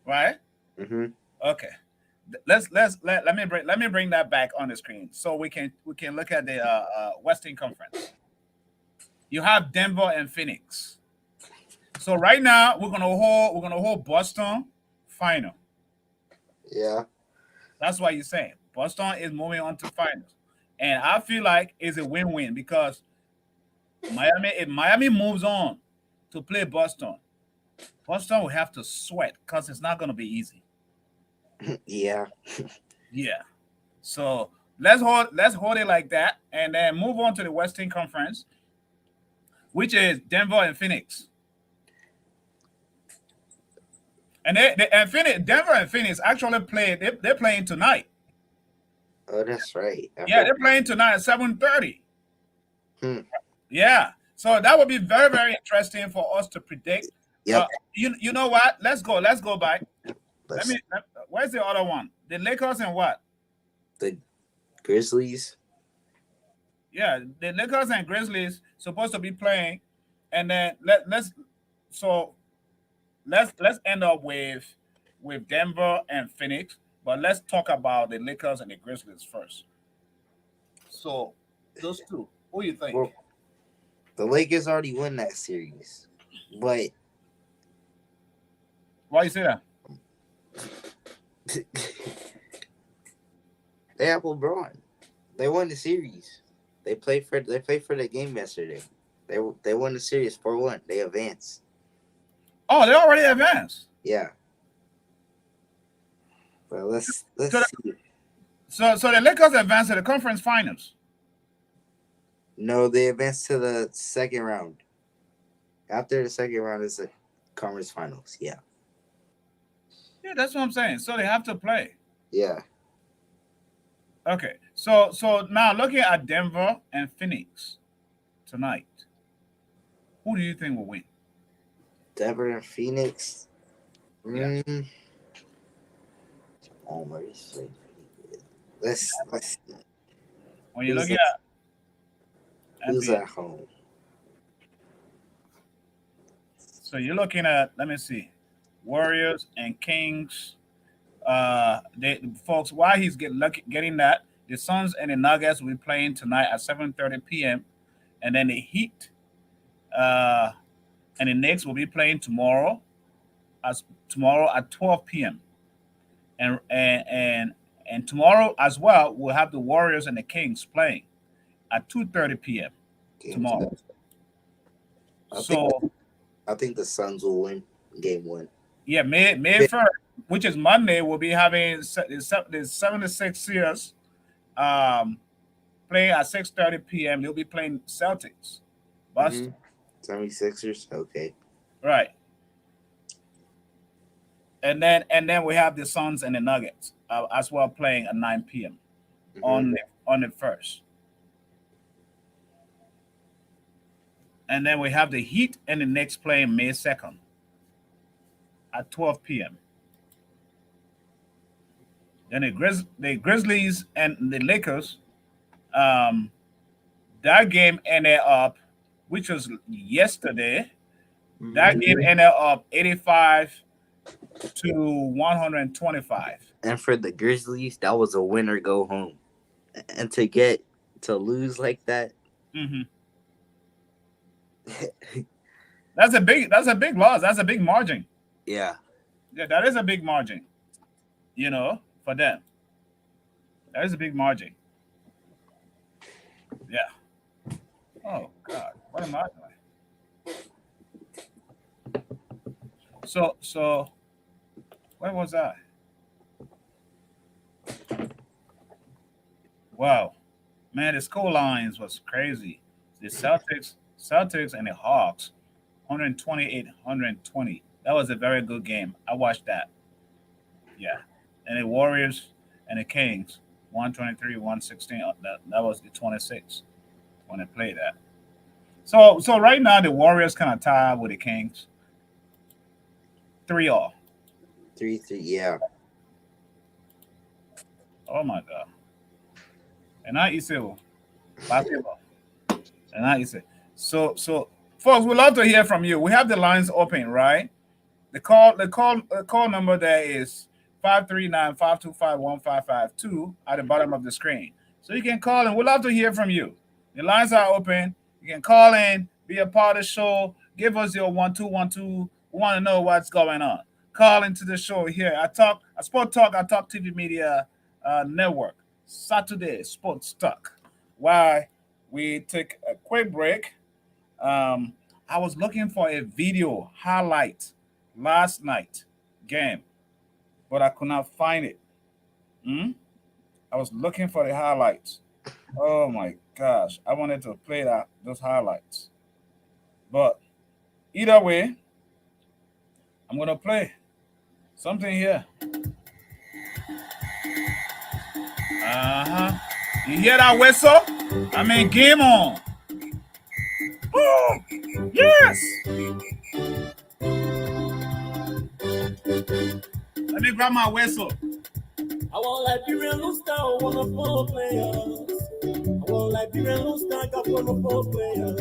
S2: right?
S3: Mm-hmm.
S2: Okay. Let me bring that back on the screen so we can look at the Western Conference. You have Denver and Phoenix. So right now we're gonna hold Boston final.
S3: Yeah.
S2: That's why you're saying Boston is moving on to finals, and I feel like it's a win-win because if Miami moves on to play Boston, Boston will have to sweat because it's not gonna be easy.
S3: Yeah.
S2: Yeah. So let's hold it like that, and then move on to the Western Conference, which is Denver and Phoenix. And Denver and Phoenix actually play. They're playing tonight.
S3: Oh, that's right.
S2: Yeah, they're playing tonight at 7:30.
S3: Hmm.
S2: Yeah. So that would be very, very interesting for us to predict.
S3: Yep.
S2: You know what? Let's go back.
S3: Let's-
S2: Where's the other one? The Lakers and what?
S3: the Grizzlies.
S2: Yeah, the Lakers and Grizzlies supposed to be playing, and then let's end up with Denver and Phoenix, but let's talk about the Lakers and the Grizzlies first. So those two, who you think?
S3: Well, the Lakers already won that series, but
S2: Why you say that?
S3: they have LeBron. They won the series. They played for the game yesterday. They won the series 4-1. They advanced.
S2: Oh, they already advanced.
S3: Yeah. Well, let's
S2: So
S3: see.
S2: So the Lakers advanced to the conference finals.
S3: No, they advanced to the second round. After the second round is the conference finals. Yeah.
S2: Yeah, that's what I'm saying. So they have to play.
S3: Yeah.
S2: Okay. So now looking at Denver and Phoenix tonight, who do you think will win?
S3: Denver and Phoenix.
S2: Yeah.
S3: Oh my God. Let's
S2: When you're
S3: Who's
S2: looking at
S3: who's
S2: NBA.
S3: at home?
S2: So you're looking at, let me see, Warriors and Kings. Folks, while he's getting that, the Suns and the Nuggets will be playing tonight at 7:30 p.m. And then the Heat and the Knicks will be playing tomorrow at 12 p.m. And tomorrow as well, we'll have the Warriors and the Kings playing at 2:30 p.m. tomorrow.
S3: I think the Suns will win game 1.
S2: Yeah, May 1st, which is Monday, we'll be having the 76ers playing at 6:30 p.m. They'll be playing Celtics. Boston.
S3: 76ers, okay.
S2: Right. And then we have the Suns and the Nuggets as well playing at 9 p.m. on the first. And then we have the Heat and the Knicks playing May 2nd at 12 p.m. Then the Grizzlies and the Lakers, that game ended up, which was yesterday, that game ended up 85 to 125.
S3: And for the Grizzlies, that was a winner go home. And to lose like that.
S2: Mm-hmm. That's a big loss. That's a big margin.
S3: Yeah.
S2: Yeah, that is a big margin. For them. That is a big margin. am I doing? So where was I? Wow, man, the score lines was crazy. The Celtics and the Hawks, 128, 120. That was a very good game. I watched that. Yeah, and the Warriors and the Kings, 123, 116. That was the 26 when they played that. So right now the Warriors kind of tied with the Kings. 3-all.
S3: 3-3, yeah.
S2: Oh my God. And I say basketball. And I say so folks, we'd love to hear from you. We have the lines open, right? The call number there is 539-525-1552 at the bottom of the screen. So you can call and we'd love to hear from you. The lines are open. You can call in, be a part of the show, give us your 1212. We want to know what's going on. Call into the show here. I Talk TV Media Network. Saturday Sports Talk. While we take a quick break, I was looking for a video highlight last night game, but I could not find it. I was looking for the highlights. Oh my gosh, I wanted to play those highlights, but either way, I'm gonna play something here. You hear that whistle? I mean, game on. Oh, yes. Let me grab my whistle.
S1: I want Liberian Lustar, one of four players. I want Liberian Lustar, got one of four players.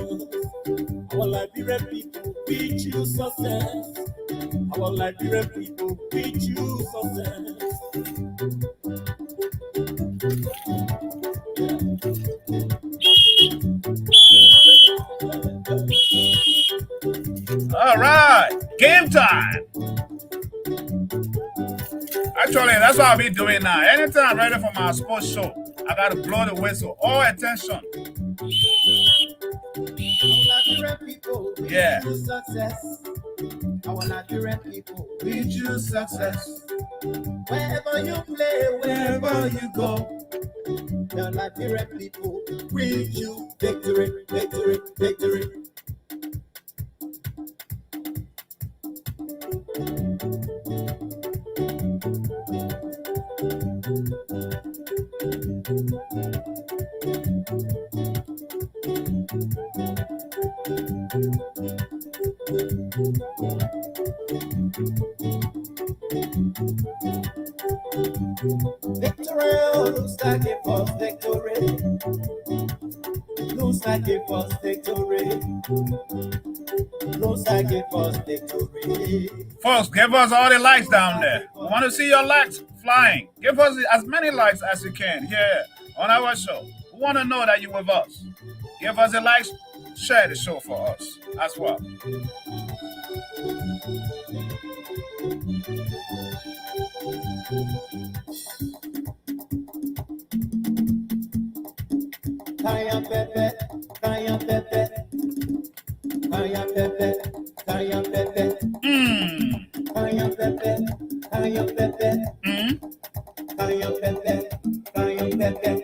S1: I want Liberian people, beat you success. I want Liberian people, beat you success.
S2: All right, game time. Actually, that's what I'll be doing now. Anytime I'm ready for my sports show, I gotta blow the whistle. All attention. Yeah.
S1: Our Nigerian people, we choose success. Wherever you play, wherever you go, the Nigerian people, we choose victory, victory, victory. Victory looks like a false victory. Looks like a false victory. Looks like a false victory.
S2: Folks, give us all the likes down there. We want to see your likes flying. Give us as many likes as you can here on our show. We want to know that you're with us. Give us the likes. Share the show for us as well.
S1: Kaya Pepe, Kaya Pepe, Kaya Pepe, Kaya Pepe, Kaya Pepe, Kaya Pepe, Kaya Pepe, Kaya Pepe.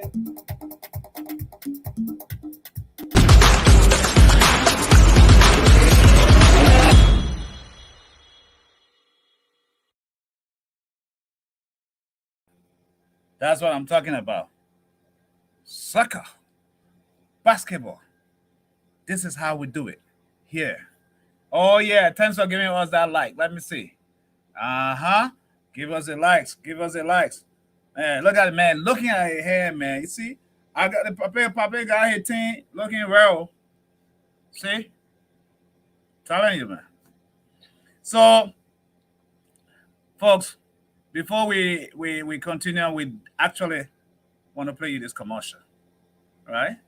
S2: That's what I'm talking about. Soccer. Basketball. This is how we do it here. Oh, yeah. Thanks for giving us that like. Let me see. Give us the likes. Give us the likes. Man, look at it, man. Looking at your hair, man. You see? I got the Pape got his team looking well. See? Telling you, man. So, folks, before we continue, we actually want to play you this commercial. All right?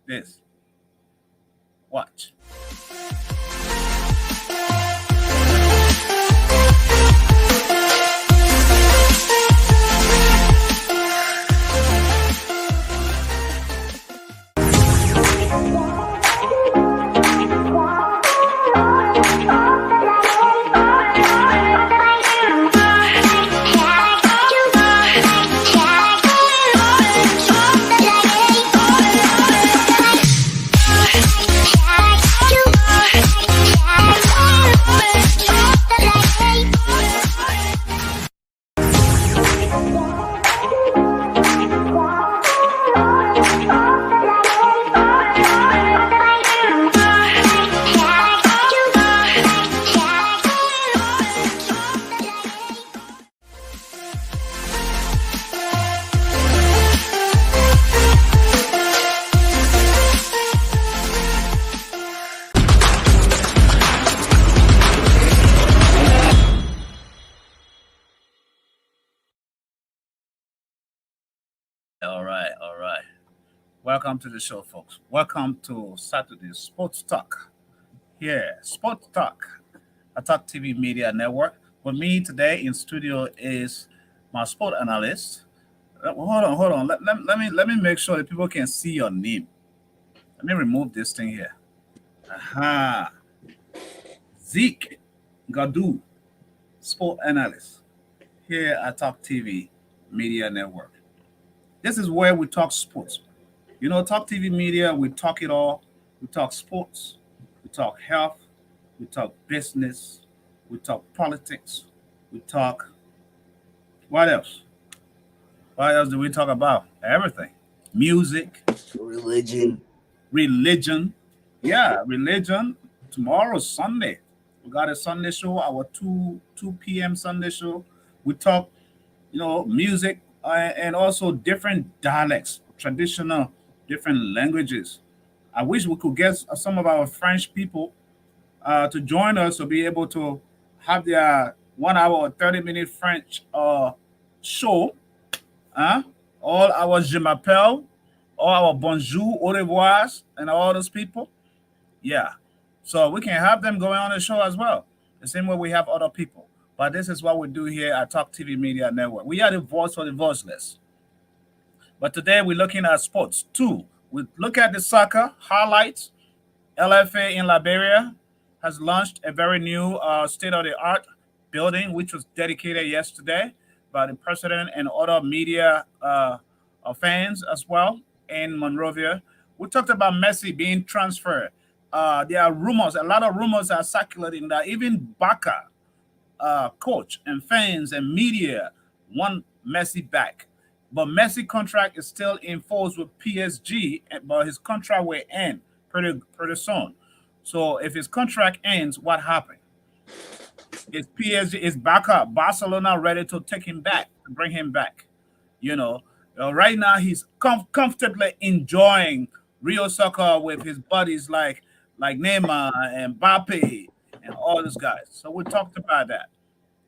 S2: This. Watch. Welcome to the show, folks. Welcome to Saturday Sports Talk. Here, Sports Talk, a Talk TV Media Network. With me today in studio is my sport analyst. Hold on. Let me make sure that people can see your name. Let me remove this thing here. Aha. Zeke Gadu, sport analyst here at Talk TV Media Network. This is where we talk sports. You know, Talk TV Media, we talk it all. We talk sports, we talk health, we talk business, we talk politics, we talk what else? What else do we talk about? Everything. Music, religion. Yeah, religion. Tomorrow's Sunday. We got a Sunday show, our 2 p.m. Sunday show. We talk, music and also different dialects, traditional, different languages. I wish we could get some of our French people to join us to be able to have their 1 hour or 30-minute French show. All our je m'appelle, all our bonjour, au revoir, and all those people. Yeah. So we can have them going on the show as well, the same way we have other people. But this is what we do here at Talk TV Media Network. We are the voice for the voiceless. But today we're looking at sports too. We look at the soccer highlights. LFA in Liberia has launched a very new state-of-the-art building, which was dedicated yesterday by the president and other media fans as well in Monrovia. We talked about Messi being transferred. There are rumors, a lot of rumors are circulating that even Barca coach and fans and media want Messi back. But Messi contract is still in force with PSG, but his contract will end pretty soon. So if his contract ends, what happened? Is PSG, is Barcelona ready to take him back, to bring him back? Right now he's comfortably enjoying real soccer with his buddies like Neymar and Mbappe and all these guys. So we talked about that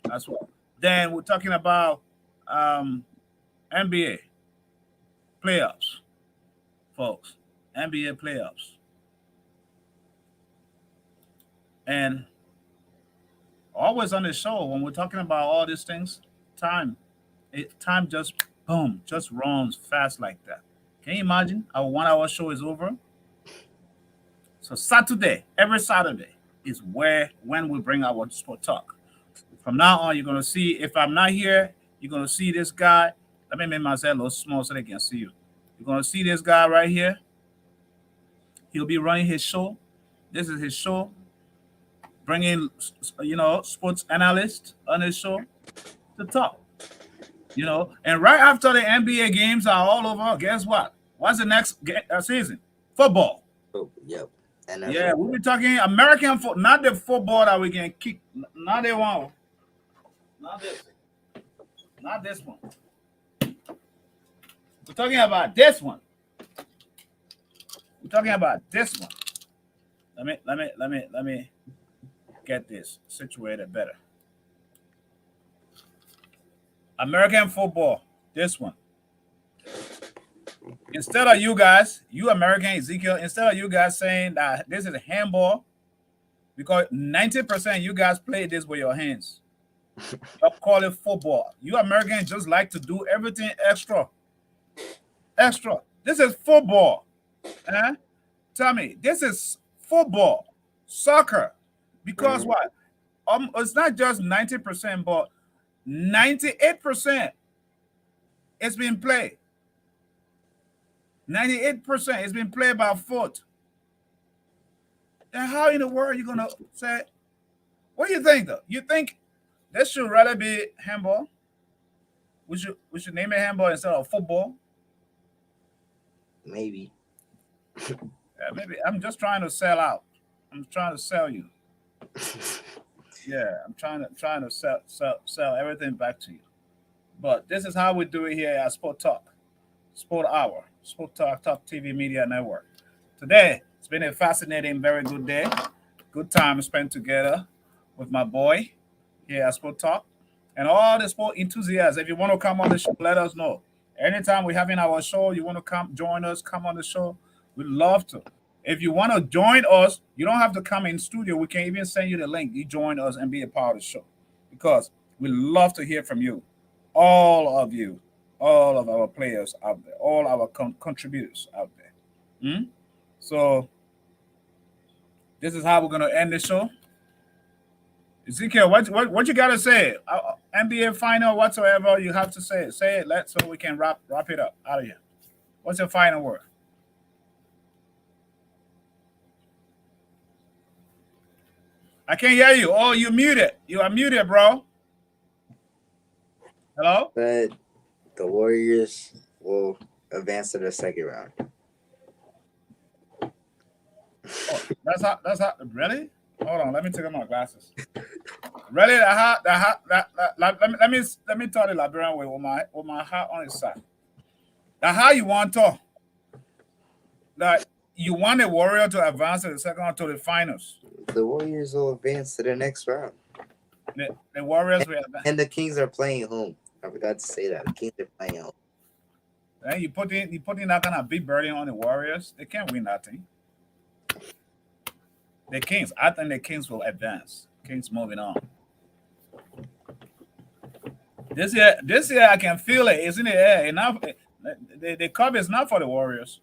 S2: as well. Then we're talking about NBA playoffs, folks. NBA playoffs. And always on the show, when we're talking about all these things, time just boom, just runs fast like that. Can you imagine? Our 1 hour show is over. So Saturday, every Saturday is when we bring our sport talk. From now on, you're gonna see, if I'm not here, you're gonna see this guy. Let me make myself a little small so they can see you. You're gonna see this guy right here. He'll be running his show. This is his show. Bringing, sports analysts on his show to talk. And right after the NBA games are all over, guess what? What's the next season? Football.
S3: Oh, yep.
S2: Yeah, we'll be talking American football, not the football that we can kick. Not the one. Not this. Not this one. We're talking about this one. We're talking about this one. Let me get this situated better. American football. This one. Instead of you guys, you American Ezekiel, instead of you guys saying that this is handball, because 90% of you guys play this with your hands. You call it football. You Americans just like to do everything extra. Extra. This is football. Tell me, this is football, soccer. Because what? It's not just 90%, but 98% it's been played. 98% it's been played by foot. And how in the world are you gonna say? What do you think though? You think this should rather be handball? We should name it handball instead of football?
S3: Maybe.
S2: Yeah, maybe. I'm just trying to sell out. I'm trying to sell you. Yeah, I'm trying to sell everything back to you. But this is how we do it here at Sport Talk, Sport Hour, Sport Talk, Talk TV Media Network. Today, it's been a fascinating, very good day. Good time spent together with my boy here at Sport Talk. And all the sport enthusiasts, if you want to come on the show, let us know. Anytime we're having our show, you want to come join us, come on the show. We'd love to. If you want to join us, you don't have to come in studio. We can even send you the link. You join us and be a part of the show because we love to hear from you, all of you, all of our players out there, all our contributors out there. So this is how we're going to end the show. Ezekiel, what you got to say? NBA final, whatsoever you have to say. Say it, so we can wrap it up out of here. What's your final word? I can't hear you. Oh, you muted. You are muted, bro. Hello?
S3: But the Warriors will advance to the second round.
S2: Oh, that's how. Really? Hold on. Let me take off my glasses. Really? Let me tell the Liberian way with my heart on his side. That's how you want to. That you want the Warrior to advance to the second round to the finals.
S3: The Warriors will advance to the next round.
S2: The Warriors will advance.
S3: And the Kings are playing home. I forgot to say that. The Kings are playing home.
S2: And you put in that kind of big burden on the Warriors, they can't win that thing. The Kings, I think the Kings will advance. Kings moving on. This year I can feel it. It's in the air. Enough. The cup is not for the Warriors.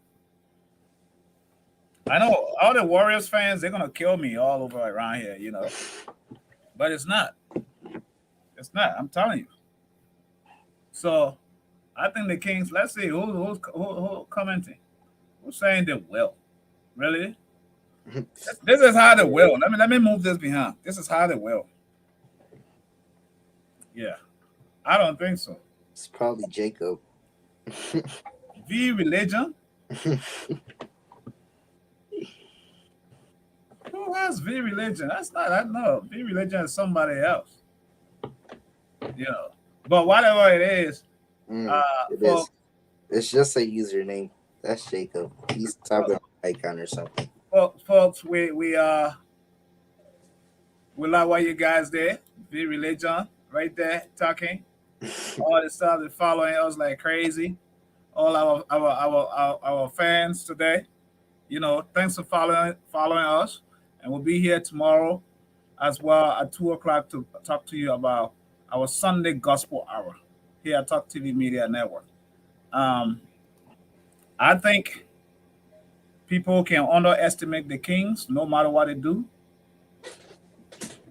S2: I know all the Warriors fans, they're gonna kill me all over around here, you know. But it's not. It's not. I'm telling you. So I think the Kings. Let's see who's commenting. Who's saying they will? Really? This is how they will. Let me move this behind. This is how they will. Yeah, I don't think so.
S3: It's probably Jacob.
S2: V Religion. Who has V Religion? That's not. I know V Religion is somebody else. You know, but whatever it is,
S3: it is. It's just a username. That's Jacob. He's talking about icon or something.
S2: Well, folks, we like what you guys did. V Religion right there talking. All the stuff that following us like crazy. All our fans today. You know, thanks for following us. And we'll be here tomorrow as well at 2:00 to talk to you about our Sunday Gospel Hour here at Talk TV Media Network. I think people can underestimate the Kings no matter what they do.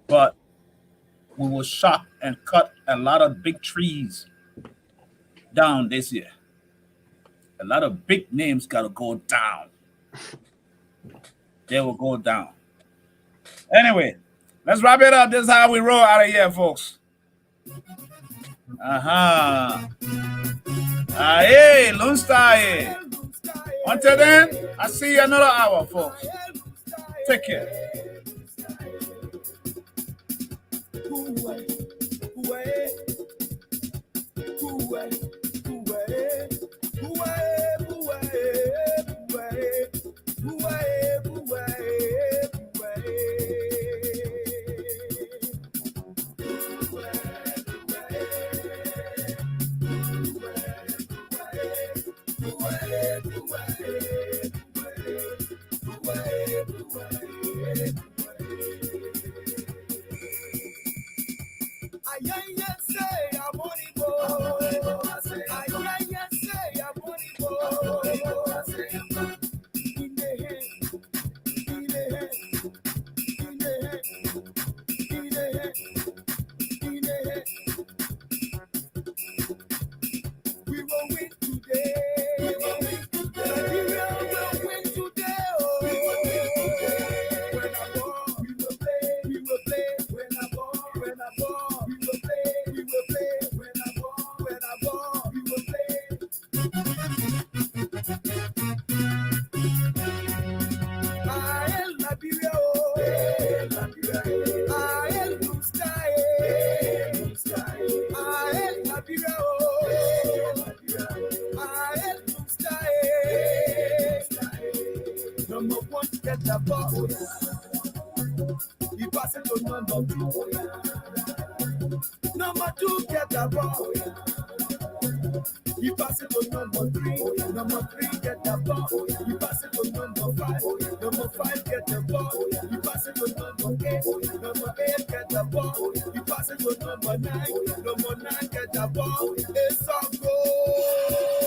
S2: But we will chop and cut a lot of big trees down this year. A lot of big names got to go down. They will go down. Anyway, let's wrap it up. This is how we roll out of here, folks. Hey, Lunstyle. Until then, I'll see you another hour, folks. Take care.
S1: He pass it to number 3. Number 3 get the ball. He pass it to number 5. Number 5 get the ball. He pass it to number 8. Number 8 get the ball. He pass it to number 9. Number 9 get the ball. It's a goal.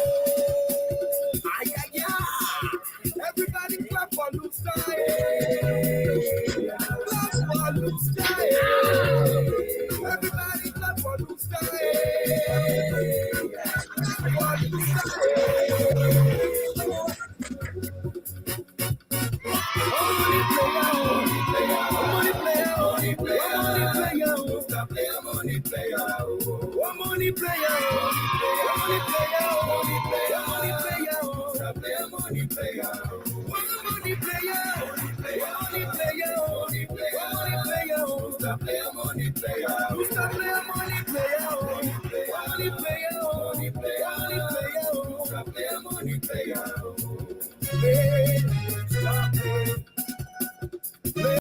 S1: Ay, ay, ay. Everybody clap for Luke Style. Clap for Luke Style. Everybody clap for Luke Style. Clap for Luke Style. Money player.